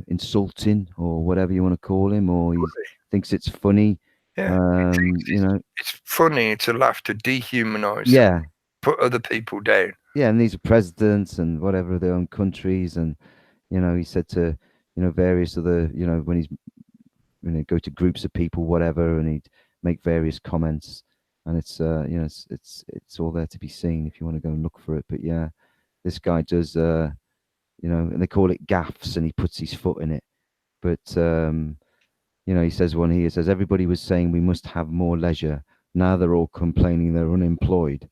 insulting, or whatever you want to call him, or he thinks it's funny. Yeah, it's funny. It's a laugh to dehumanize. Yeah, put other people down. Yeah, and these are presidents and whatever of their own countries, and he said to various other when he's go to groups of people, whatever, and he'd make various comments, and it's it's all there to be seen if you want to go and look for it. But yeah, this guy does and they call it gaffes, and he puts his foot in it. But he says he says everybody was saying we must have more leisure. Now they're all complaining they're unemployed.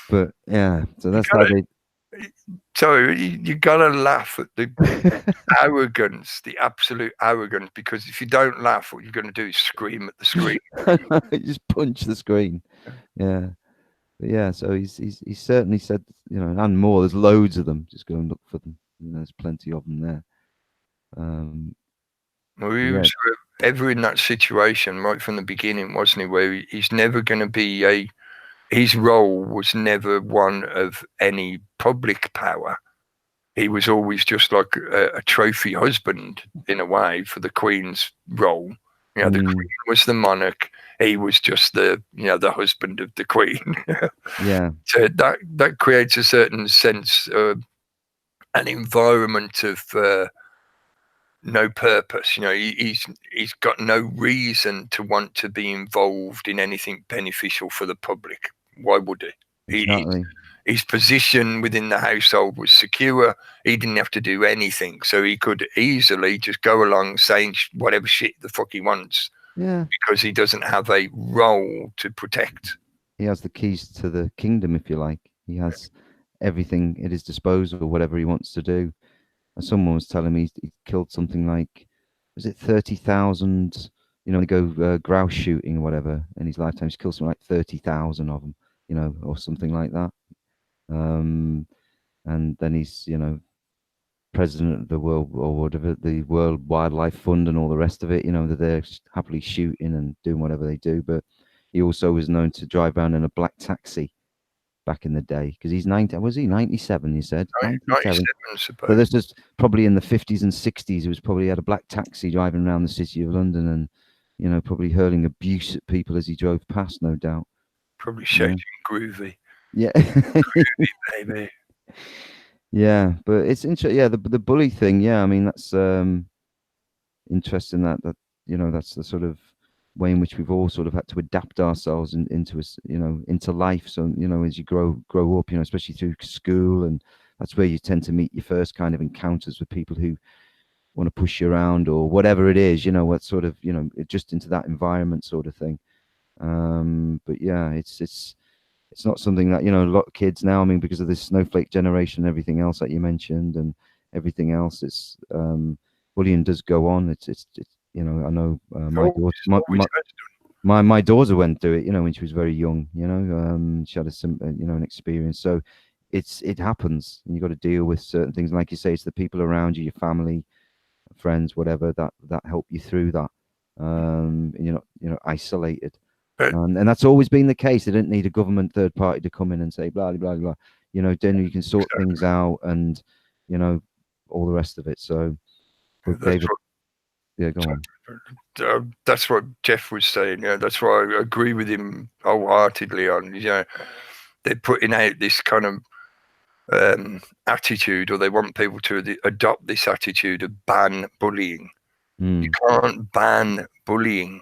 But yeah, so that's how they. So you gotta laugh at the arrogance, the absolute arrogance, because if you don't laugh, what you're going to do is scream at the screen. Just punch the screen. Yeah, but yeah. So he's certainly said and more. There's loads of them. Just go and look for them. There's plenty of them there. Well, he was ever in that situation right from the beginning, wasn't he? Where he's never going to be his role was never one of any public power. He was always just like a trophy husband in a way for the Queen's role. The Queen was the monarch. He was just the husband of the Queen. Yeah. So that creates a certain sense of an environment of no purpose. He's got no reason to want to be involved in anything beneficial for the public. Why would he? Exactly. His position within the household was secure. He didn't have to do anything, so he could easily just go along saying whatever shit the fuck he wants. Yeah. Because he doesn't have a role to protect. He has the keys to the kingdom, if you like. He has everything at his disposal, whatever he wants to do. Someone was telling me he killed something like, was it 30,000? They go grouse shooting or whatever in his lifetime. He's killed something like 30,000 of them, or something like that. And then he's, president of the world, or whatever, the World Wildlife Fund and all the rest of it. That they're happily shooting and doing whatever they do. But he also was known to drive around in a black taxi back in the day, because he's 90. Was he 97? You said 97. So this is probably in the 50s and 60s. He was probably had a black taxi driving around the city of London, and probably hurling abuse at people as he drove past, no doubt. Probably shouting groovy. Yeah. Groovy, baby. Yeah, but it's interesting. Yeah, the bully thing. Yeah, I mean that's interesting. That that's the sort of way in which we've all sort of had to adapt ourselves into us, into life. So as you grow up, especially through school, and that's where you tend to meet your first kind of encounters with people who want to push you around or whatever it is. What sort of just into that environment sort of thing. But yeah, it's not something that a lot of kids now. I mean, because of this snowflake generation, and everything else that you mentioned, and everything else, it's bullying does go on. It's I know my daughter, Always has my daughter went through it. When she was very young. She had an experience. So it happens, and you got to deal with certain things. And like you say, it's the people around you, your family, friends, whatever that help you through that. And you're not isolated. done. And that's always been the case. They didn't need a government third party to come in and say blah blah blah. Then you can sort things out, and all the rest of it. So, but That's David, yeah, go on. That's what Jeff was saying. That's why I agree with him wholeheartedly on. They're putting out this kind of attitude, or they want people to adopt this attitude of ban bullying. You can't ban bullying.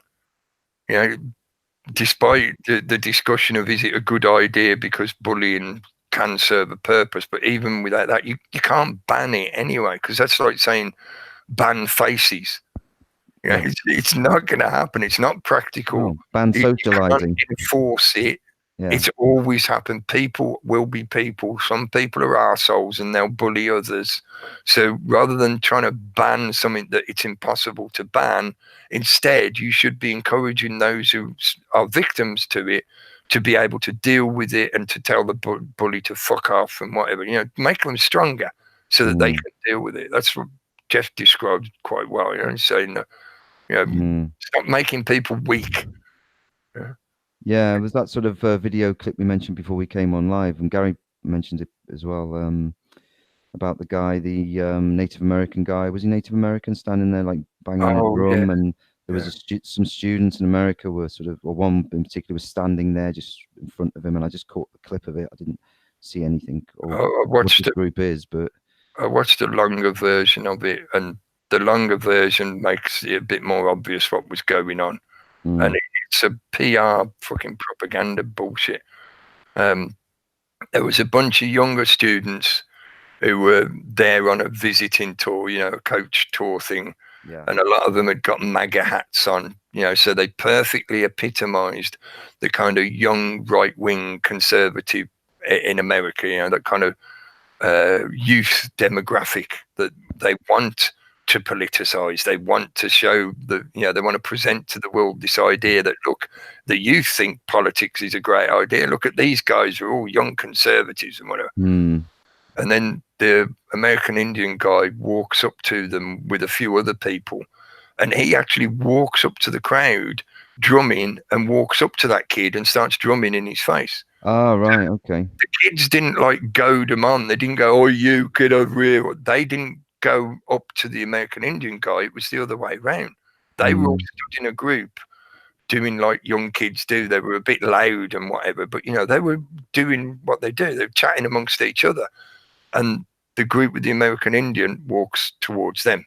Despite the discussion of is it a good idea because bullying can serve a purpose, but even without that, you can't ban it anyway, because that's like saying ban faces. It's not going to happen. It's not practical. No, ban socializing. You can't enforce it. Yeah. It's always happened. People will be people. Some people are arseholes and they'll bully others. So rather than trying to ban something that it's impossible to ban, instead you should be encouraging those who are victims to it to be able to deal with it and to tell the bully to fuck off and whatever. Make them stronger so that they can deal with it. That's what Jeff described quite well. He's saying stop making people weak. Yeah, it was that sort of video clip we mentioned before we came on live, and Gary mentioned it as well, about the guy, the Native American guy. Was he Native American, standing there like banging on a drum? And there was some students in America were sort of, or one in particular was standing there just in front of him, and I just caught the clip of it. I didn't see anything or what the group is, but I watched the longer version of it, and the longer version makes it a bit more obvious what was going on. And it's a PR fucking propaganda bullshit. There was a bunch of younger students who were there on a visiting tour, a coach tour thing. Yeah. And a lot of them had got MAGA hats on, so they perfectly epitomized the kind of young right-wing conservative in America, that kind of youth demographic that they want to politicize. They want to show they want to present to the world this idea that, look, the youth think politics is a great idea. Look at these guys, are all young conservatives and whatever. And then the American Indian guy walks up to them with a few other people, and he actually walks up to the crowd drumming and walks up to that kid and starts drumming in his face. Oh, right. Okay. The kids didn't like goad him on. They didn't go, "Oh, you get over here." They didn't go up to the American Indian guy. It was the other way around. They were all stood in a group doing like young kids do. They were a bit loud and whatever, but they were doing what they do. They were chatting amongst each other. And the group with the American Indian walks towards them.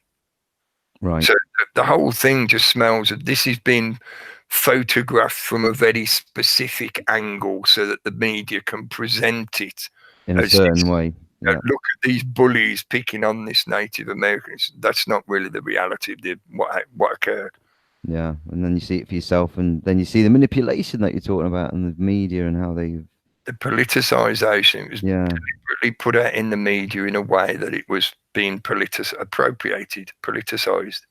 Right. So the whole thing just smells of this is being photographed from a very specific angle so that the media can present it in a certain way. Look at these bullies picking on this Native Americans. That's not really the reality of what occurred. Yeah, and then you see it for yourself, and then you see the manipulation that you're talking about, and the media and how they. The politicization was deliberately put out in the media in a way that it was being appropriated, politicized.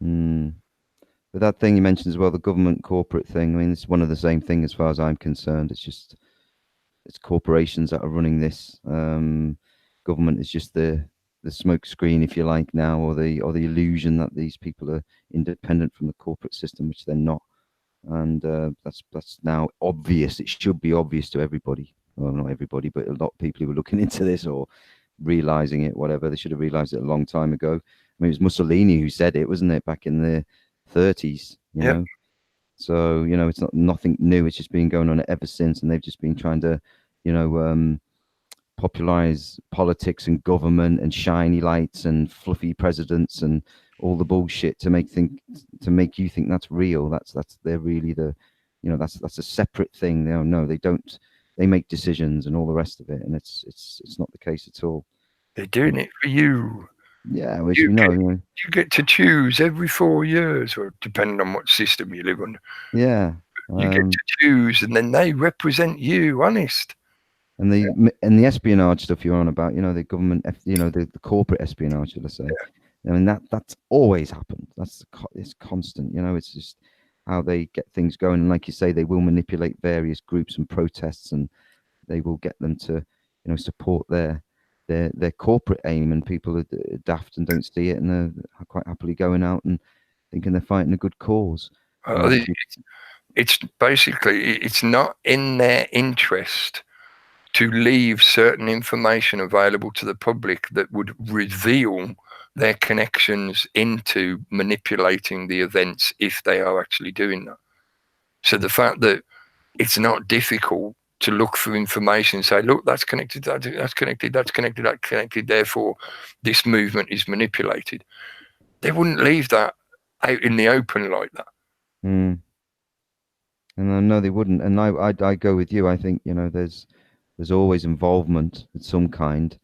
But that thing you mentioned as well, the government corporate thing. I mean, it's one of the same thing as far as I'm concerned. It's corporations that are running this. Government is just the smoke screen, if you like, now, or the illusion that these people are independent from the corporate system, which they're not. And that's now obvious. It should be obvious to everybody. Well, not everybody, but a lot of people who were looking into this or realizing it, whatever. They should have realized it a long time ago. I mean, it was Mussolini who said it, wasn't it, back in the 30s? You know. So it's nothing new. It's just been going on ever since, and they've just been trying to, popularize politics and government and shiny lights and fluffy presidents and all the bullshit to make you think that's real. They're really the, that's a separate thing. No, they don't. They make decisions and all the rest of it, and it's not the case at all. They're doing it for you. Yeah, which you get to choose every 4 years, or depending on what system you live on. Yeah, you get to choose, and then they represent you. Honest. And the espionage stuff you're on about, the government, the corporate espionage, should I say? Yeah. I mean that's always happened. It's constant. It's just how they get things going. And like you say, they will manipulate various groups and protests, and they will get them to, support their corporate aim. And people are daft and don't see it, and they're quite happily going out and thinking they're fighting a good cause. It's basically, it's not in their interest to leave certain information available to the public that would reveal their connections into manipulating the events if they are actually doing that. So the fact that it's not difficult to look for information and say, look, that's connected, that's connected, that's connected, that's connected, therefore this movement is manipulated. They wouldn't leave that out in the open like that. And I know they wouldn't. And I go with you. I think, there's always involvement of some kind,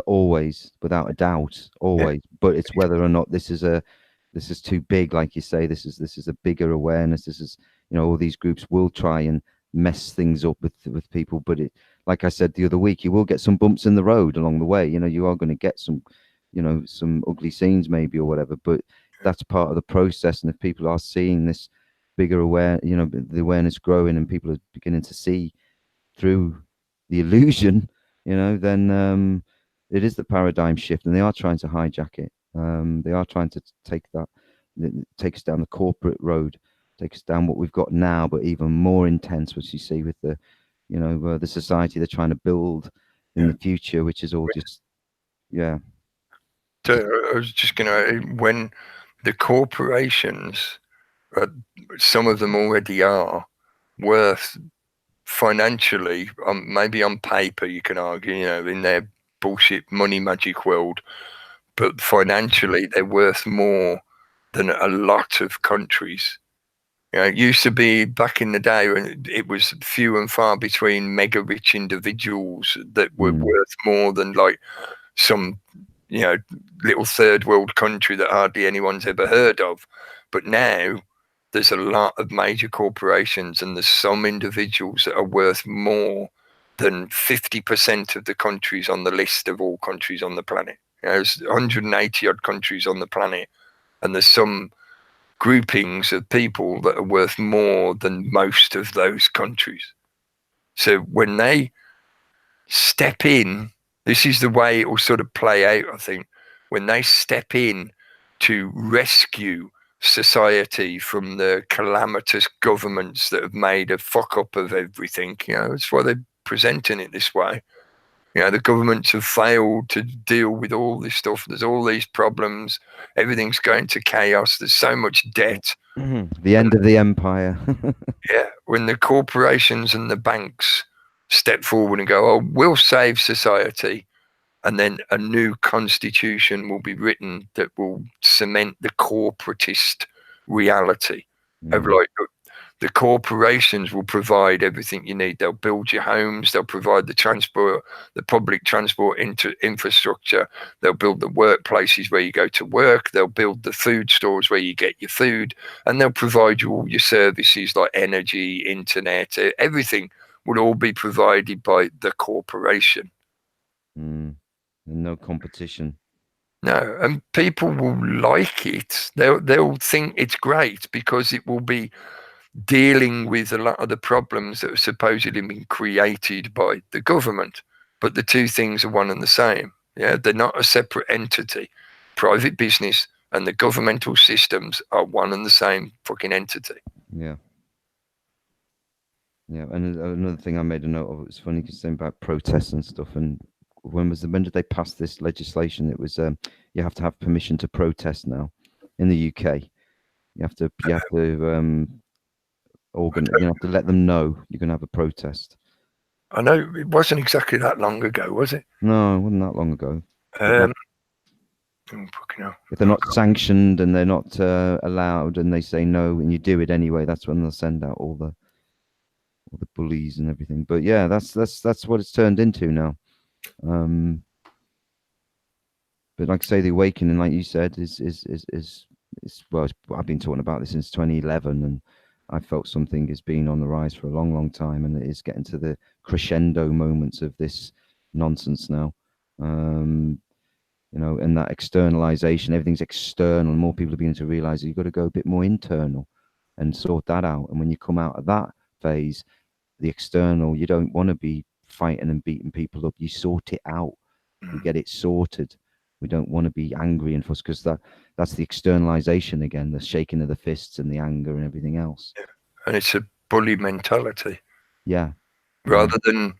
always, without a doubt, always. Yeah. But it's whether or not this is too big, like you say. This is a bigger awareness. This is, all these groups will try and mess things up with people. But like I said the other week, you will get some bumps in the road along the way. You are going to get some, some ugly scenes maybe or whatever. But that's part of the process. And if people are seeing this bigger the awareness growing, and people are beginning to see through the illusion, then it is the paradigm shift, and they are trying to hijack it. They are trying to take us down the corporate road, take us down what we've got now, but even more intense, which you see with the, the society they're trying to build in the future, which is all just, yeah. So I was just when the corporations, some of them already are worth financially, maybe on paper you can argue, in their bullshit money magic world, but financially they're worth more than a lot of countries. It used to be back in the day when it was few and far between mega rich individuals that were worth more than like some, little third world country that hardly anyone's ever heard of. But now there's a lot of major corporations, and there's some individuals that are worth more than 50% of the countries on the list of all countries on the planet. There's 180 odd countries on the planet, and there's some groupings of people that are worth more than most of those countries. So when they step in, this is the way it will sort of play out, I think. When they step in to rescue society from the calamitous governments that have made a fuck up of everything, that's why they're presenting it this way. The governments have failed to deal with all this stuff. There's all these problems. Everything's going to chaos. There's so much debt. The end of the empire. Yeah. When the corporations and the banks step forward and go, oh, we'll save society, and then a new constitution will be written that will cement the corporatist reality of like, the corporations will provide everything you need. They'll build your homes. They'll provide the transport, the public transport infrastructure. They'll build the workplaces where you go to work. They'll build the food stores where you get your food, and they'll provide you all your services like energy, internet. Everything will all be provided by the corporation. And no competition. No, and people will like it. They'll think it's great because it will be dealing with a lot of the problems that have supposedly been created by the government. But the two things are one and the same. Yeah, they're not a separate entity. Private business and the governmental systems are one and the same fucking entity. Yeah. Yeah, and another thing I made a note of, it was funny because saying about protests and stuff, and when did they pass this legislation? It was you have to have permission to protest now in the UK. You have to you have to let them know you're going to have a protest. I know it wasn't exactly that long ago, was it? No, it wasn't that long ago. If they're not sanctioned and they're not allowed, and they say no, and you do it anyway, that's when they'll send out all the bullies and everything. But yeah, that's what it's turned into now. But like I say, the awakening, like you said, is well, I've been talking about this since 2011, and I felt something has been on the rise for a long, long time, and it is getting to the crescendo moments of this nonsense now. You know, and that externalization, everything's external, and more people are beginning to realize that you've got to go a bit more internal and sort that out. And when you come out of that phase, the external, you don't want to be fighting and beating people up. You sort it out. We get it sorted. We don't want to be angry and fuss, because that's the externalization again, the shaking of the fists and the anger and everything else. Yeah. And it's a bully mentality. Yeah. Rather than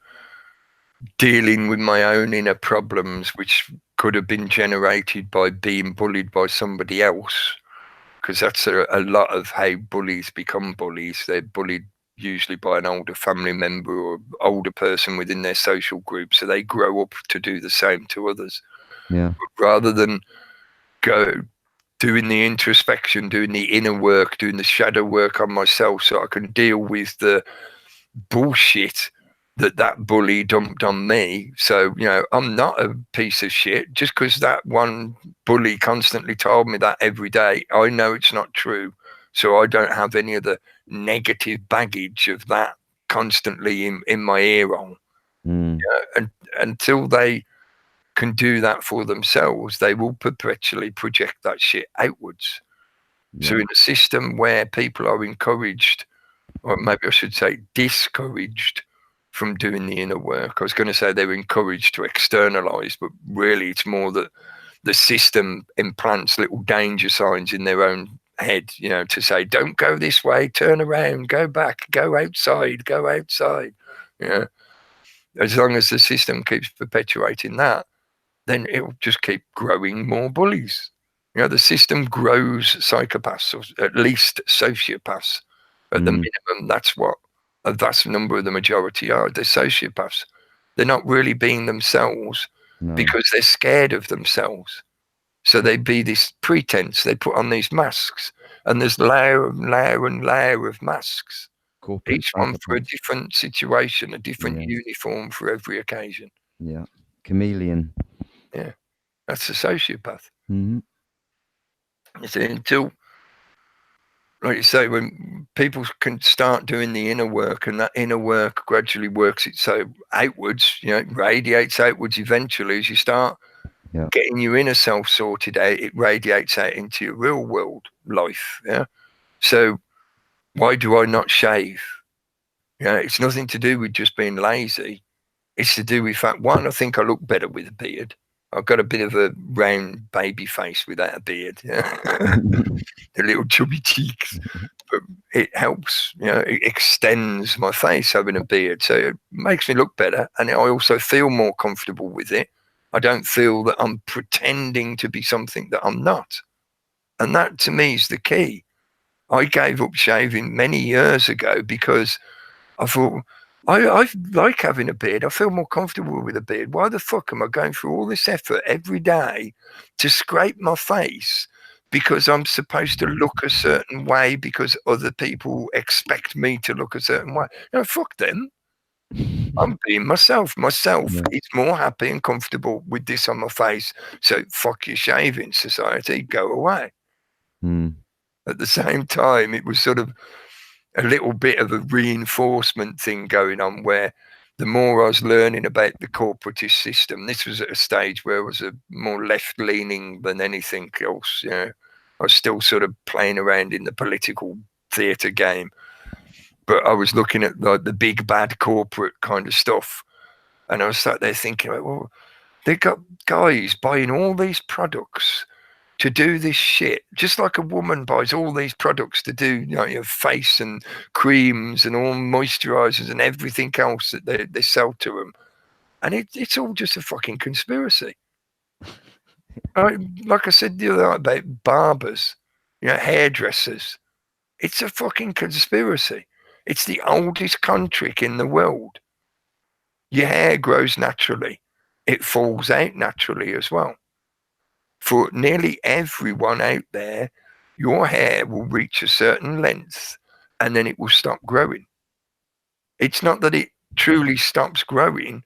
dealing with my own inner problems, which could have been generated by being bullied by somebody else, because that's a lot of how bullies become bullies. They're bullied usually by an older family member or older person within their social group, so they grow up to do the same to others. Yeah. But rather than go doing the introspection, doing the inner work, doing the shadow work on myself, so I can deal with the bullshit that bully dumped on me. So, you know, I'm not a piece of shit just because that one bully constantly told me that every day. I know it's not true, so I don't have any of the negative baggage of that constantly in my ear roll. And until they can do that for themselves, they will perpetually project that shit outwards. Yeah. So in a system where people are encouraged, or maybe I should say discouraged, from doing the inner work. I was going to say they're encouraged to externalize, but really it's more that the system implants little danger signs in their own head, you know, to say, don't go this way, turn around, go back, go outside, go outside. You know, as long as the system keeps perpetuating that, then it'll just keep growing more bullies. You know, the system grows psychopaths, or at least sociopaths. At the minimum, that's what a vast number of the majority are. They're sociopaths. They're not really being themselves because they're scared of themselves. So they be this pretense. They put on these masks, and there's layer and layer and layer of masks. Corporate each one for a different situation, a different uniform for every occasion. Yeah. Chameleon. Yeah. That's a sociopath. Mm-hmm. You see, until, like you say, when people can start doing the inner work, and that inner work gradually works itself outwards, you know, it radiates outwards eventually as you start getting your inner self sorted out, it radiates out into your real world life. Yeah. So why do I not shave? You know, it's nothing to do with just being lazy. It's to do with fact, one, I think I look better with a beard. I've got a bit of a round baby face without a beard. Yeah. The little chubby cheeks. But it helps, you know, it extends my face having a beard. So it makes me look better. And I also feel more comfortable with it. I don't feel that I'm pretending to be something that I'm not. And that to me is the key. I gave up shaving many years ago because I thought, I like having a beard. I feel more comfortable with a beard. Why the fuck am I going through all this effort every day to scrape my face because I'm supposed to look a certain way because other people expect me to look a certain way? No, fuck them. I'm being myself. Myself is more happy and comfortable with this on my face. So fuck your shaving, society. Go away. At the same time, it was sort of a little bit of a reinforcement thing going on, where the more I was learning about the corporatist system, this was at a stage where I was a more left-leaning than anything else. You know, I was still sort of playing around in the political theatre game, but I was looking at like the big bad corporate kind of stuff, and I was sat there thinking, well, they've got guys buying all these products to do this shit, just like a woman buys all these products to do, you know, your face and creams and all moisturizers and everything else that they sell to them. And it's all just a fucking conspiracy. Like I said the other night about barbers, you know, hairdressers. It's a fucking conspiracy. It's the oldest con trick in the world. Your hair grows naturally. It falls out naturally as well. For nearly everyone out there, your hair will reach a certain length and then it will stop growing. It's not that it truly stops growing,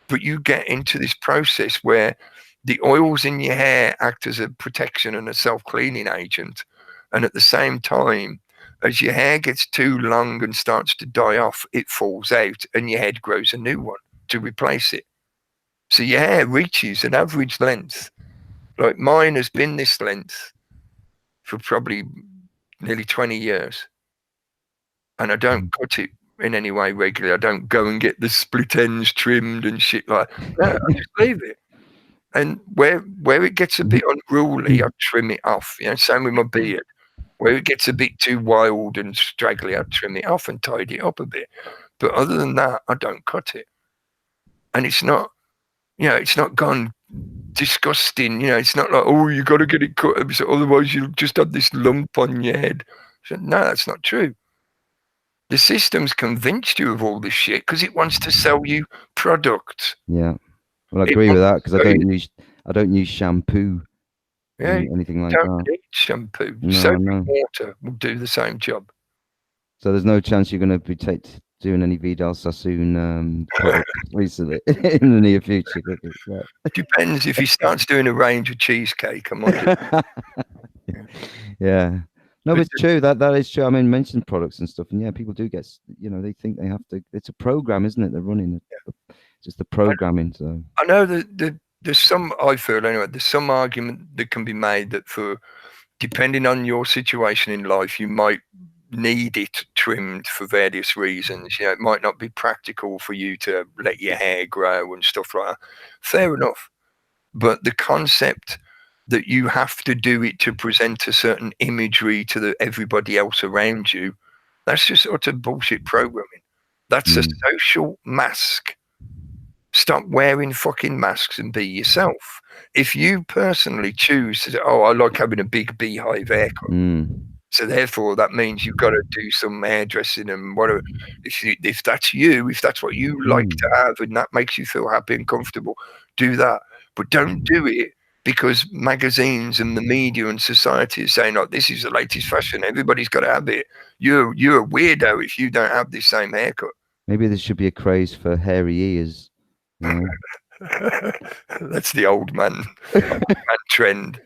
but you get into this process where the oils in your hair act as a protection and a self-cleaning agent. And at the same time, as your hair gets too long and starts to die off, it falls out and your head grows a new one to replace it. So your hair reaches an average length. Like mine has been this length for probably nearly 20 years. And I don't cut it in any way regularly. I don't go and get the split ends trimmed and shit like that. No, I just leave it. And where it gets a bit unruly, I trim it off. You know, same with my beard. Where it gets a bit too wild and straggly, I trim it off and tidy it up a bit. But other than that, I don't cut it. And it's not, you know, it's not gone disgusting. You know, it's not like, oh, you got to get it cut, so otherwise you'll just have this lump on your head. So, no, that's not true. The system's convinced you of all this shit because it wants to sell you products. Yeah, well, I agree with that because I don't use shampoo. Yeah, anything like don't that. need shampoo. No, Soap and water will do the same job. So there's no chance you're going to be doing any Vidal Sassoon products recently in the near future. It depends. If he starts doing a range of cheesecake, I might. Yeah. No, but it's true. That is true. I mean, mention products and stuff, and yeah, people do get, you know, they think they have to. It's a program, isn't it? They're running just the programming. So I know that there's some. I feel anyway. There's some argument that can be made that for depending on your situation in life, you might need it trimmed for various reasons. You know, it might not be practical for you to let your hair grow and stuff like that. Fair enough. But the concept that you have to do it to present a certain imagery to everybody else around you, that's just utter bullshit programming. That's a social mask. Stop wearing fucking masks and be yourself. If you personally choose to, I like having a big beehive haircut. So therefore, that means you've got to do some hairdressing and whatever. If that's you, if that's what you like to have, and that makes you feel happy and comfortable, do that. But don't do it because magazines and the media and society is saying, "Oh, this is the latest fashion. Everybody's got to have it. You're a weirdo if you don't have this same haircut." Maybe there should be a craze for hairy ears. You know? That's the old man trend.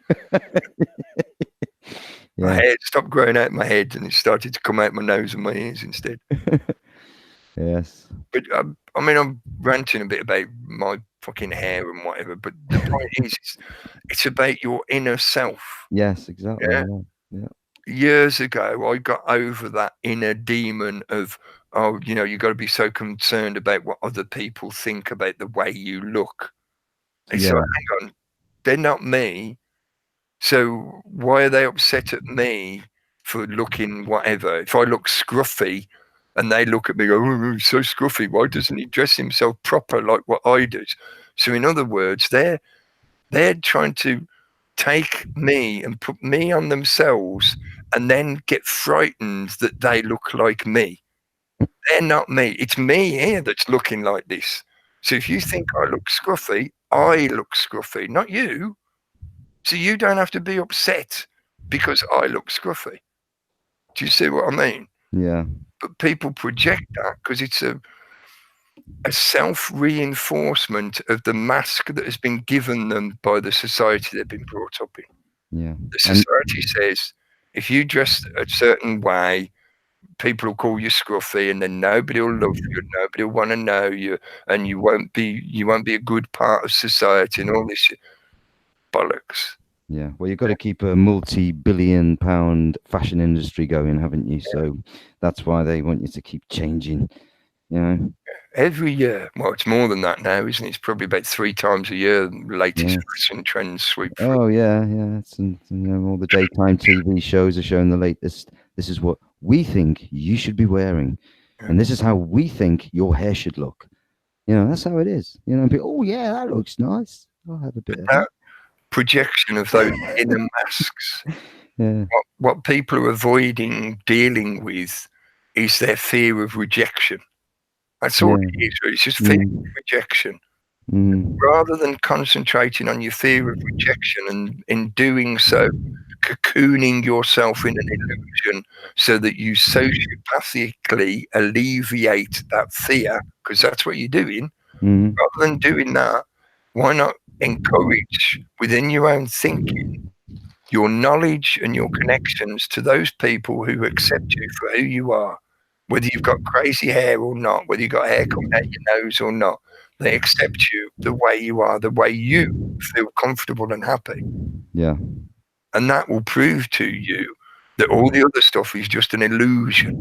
My hair stopped growing out my head and it started to come out my nose and my ears instead. Yes. But I mean, I'm ranting a bit about my fucking hair and whatever, but the point is, it's about your inner self. Yes, exactly. Yeah. Years ago, I got over that inner demon of, oh, you know, you got to be so concerned about what other people think about the way you look. It's like, hang on, they're not me. So why are they upset at me for looking whatever? If I look scruffy and they look at me, go, oh, he's so scruffy, why doesn't he dress himself proper like what I do? So in other words, they're trying to take me and put me on themselves and then get frightened that they look like me. They're not me. It's me here that's looking like this. So if you think I look scruffy, I look scruffy, not you. So you don't have to be upset because I look scruffy. Do you see what I mean? Yeah. But people project that because it's a self-reinforcement of the mask that has been given them by the society they've been brought up in. Yeah. The society says if you dress a certain way, people will call you scruffy, and then nobody will love you, nobody will want to know you, and you won't be a good part of society and all this shit. Bollocks. Yeah, well, you've got to keep a multi-billion-pound fashion industry going, haven't you? So that's why they want you to keep changing, you know. Every year, well, it's more than that now, isn't it? It's probably about 3 times a year. The latest fashion trends sweep through. Oh yeah. It's, you know, all the daytime TV shows are showing the latest. This is what we think you should be wearing, and this is how we think your hair should look. You know, that's how it is. You know, people, oh yeah, that looks nice. I'll have a bit of that. Projection of those inner masks. What people are avoiding dealing with is their fear of rejection. That's all it is. It's just fear of rejection. Rather than concentrating on your fear of rejection and in doing so, cocooning yourself in an illusion so that you sociopathically alleviate that fear, because that's what you're doing. Rather than doing that, why not encourage within your own thinking your knowledge and your connections to those people who accept you for who you are, whether you've got crazy hair or not, whether you've got hair coming out your nose or not. They accept you the way you are, the way you feel comfortable and happy. Yeah. And that will prove to you that all the other stuff is just an illusion.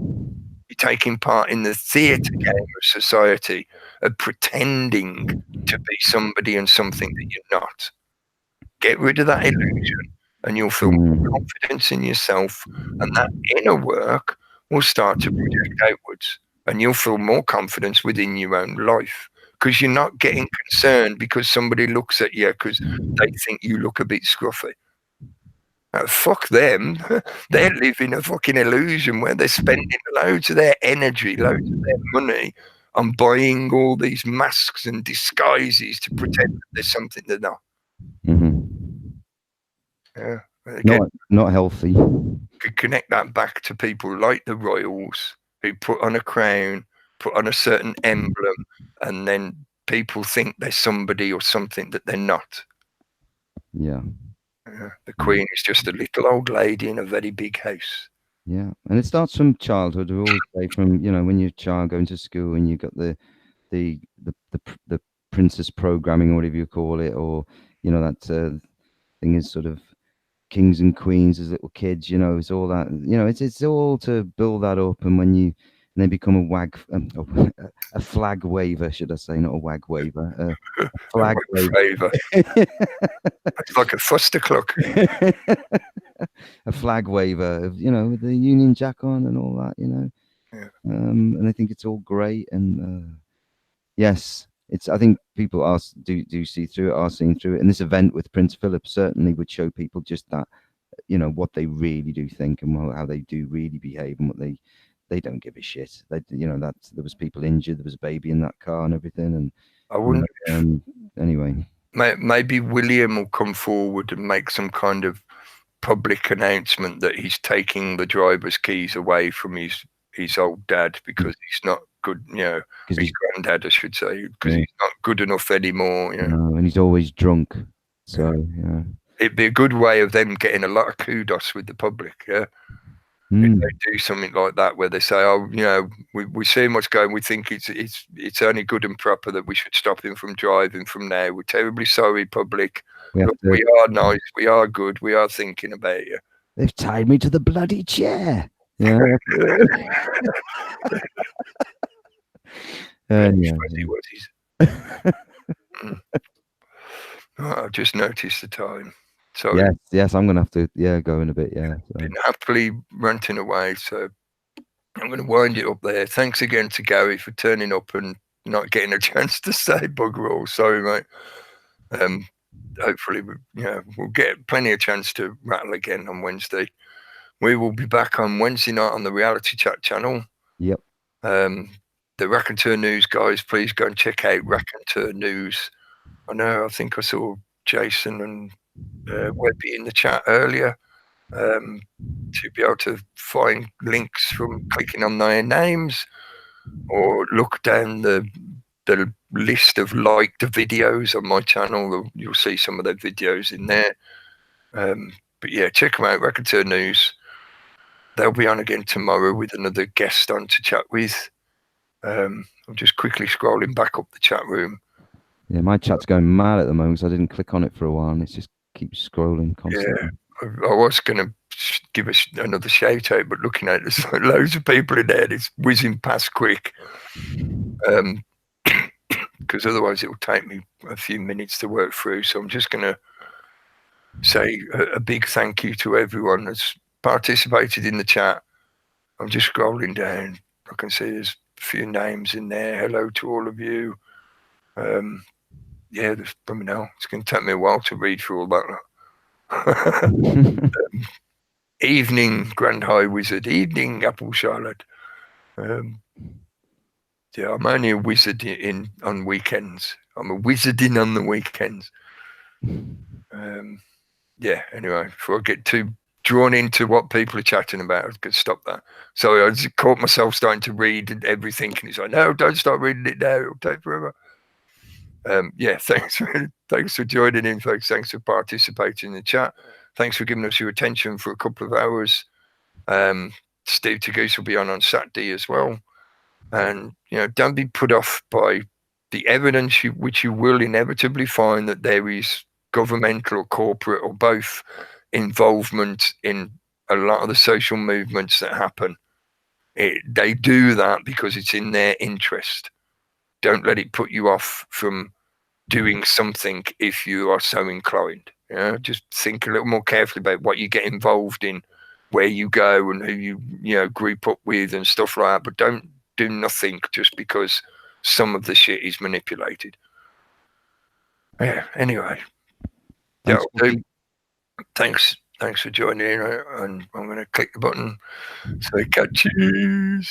You're taking part in the theatre game of society of pretending to be somebody and something that you're not. Get rid of that illusion and you'll feel more confidence in yourself, and that inner work will start to project outwards, and you'll feel more confidence within your own life, because you're not getting concerned because somebody looks at you because they think you look a bit scruffy. Fuck them. They're living a fucking illusion where they're spending loads of their energy, loads of their money on buying all these masks and disguises to pretend that there's something they're not. Yeah. Again, not healthy. Could connect that back to people like the royals who put on a crown, put on a certain emblem, and then people think they're somebody or something that they're not. Yeah. The Queen is just a little old lady in a very big house. Yeah, and it starts from childhood. We always say from when you're a child going to school and you got the princess programming or whatever you call it, or that thing is sort of kings and queens as little kids. It's all that. It's all to build that up, and when you they become a flag waver, should I say, not a wag waver, a flag waver. It's like a fustercluck. A flag waver, with the Union Jack on and all that, Yeah. And I think it's all great. And yes, I think people do see through it, are seeing through it. And this event with Prince Philip certainly would show people just that, what they really do think and how they do really behave, and what they don't give a shit. That there was people injured, there was a baby in that car and everything. And I wouldn't. Anyway, maybe William will come forward and make some kind of public announcement that he's taking the driver's keys away from his old dad because he's not good, his granddad, I should say, because he's not good enough anymore. No, and he's always drunk. So, it'd be a good way of them getting a lot of kudos with the public. Yeah. If they do something like that where they say, "Oh, we see him what's going. We think it's only good and proper that we should stop him from driving from now. We're terribly sorry, public. We are nice. We are good. We are thinking about you." They've tied me to the bloody chair. Yeah. I've just noticed the time. Sorry. Yes, I'm gonna have to go in a bit. Yeah, been happily ranting away, so I'm going to wind it up there. Thanks again to Gary for turning up and not getting a chance to say bugger all. Sorry, mate. Hopefully, we'll get plenty of chance to rattle again on Wednesday. We will be back on Wednesday night on the Reality Chat channel. Yep. The Raconteur News guys, please go and check out Raconteur News. I think I saw Jason and Webby in the chat earlier. To be able to find links from clicking on their names, or look down the list of liked videos on my channel. You'll see some of their videos in there. But yeah, check them out, Raconteur News. They'll be on again tomorrow with another guest on to chat with. I'm just quickly scrolling back up the chat room. Yeah, my chat's going mad at the moment because I didn't click on it for a while and it just keeps scrolling constantly. Yeah. I was going to give us another shout out, but looking at it, there's like loads of people in there. It's whizzing past quick. Because otherwise it will take me a few minutes to work through. So I'm just going to say a big thank you to everyone that's participated in the chat. I'm just scrolling down. I can see there's a few names in there. Hello to all of you. It's going to take me a while to read through all that. Evening, Grand High Wizard. Evening, Apple Charlotte. Yeah, I'm only a wizard on weekends. I'm a wizarding on the weekends. Yeah, anyway, before I get too drawn into what people are chatting about, I could stop that. So I just caught myself starting to read everything, and he's like, no, don't start reading it now, it'll take forever. Yeah, thanks for joining in, folks. Thanks for participating in the chat. Thanks for giving us your attention for a couple of hours. Steve Tagoose will be on Saturday as well. And, don't be put off by the evidence which you will inevitably find that there is governmental or corporate or both involvement in a lot of the social movements that happen. They do that because it's in their interest. Don't let it put you off from doing something if you are so inclined. Just think a little more carefully about what you get involved in, where you go and who you group up with and stuff like that. But don't do nothing just because some of the shit is manipulated. Yeah, anyway. Thanks for joining in, and I'm going to click the button. So catch you.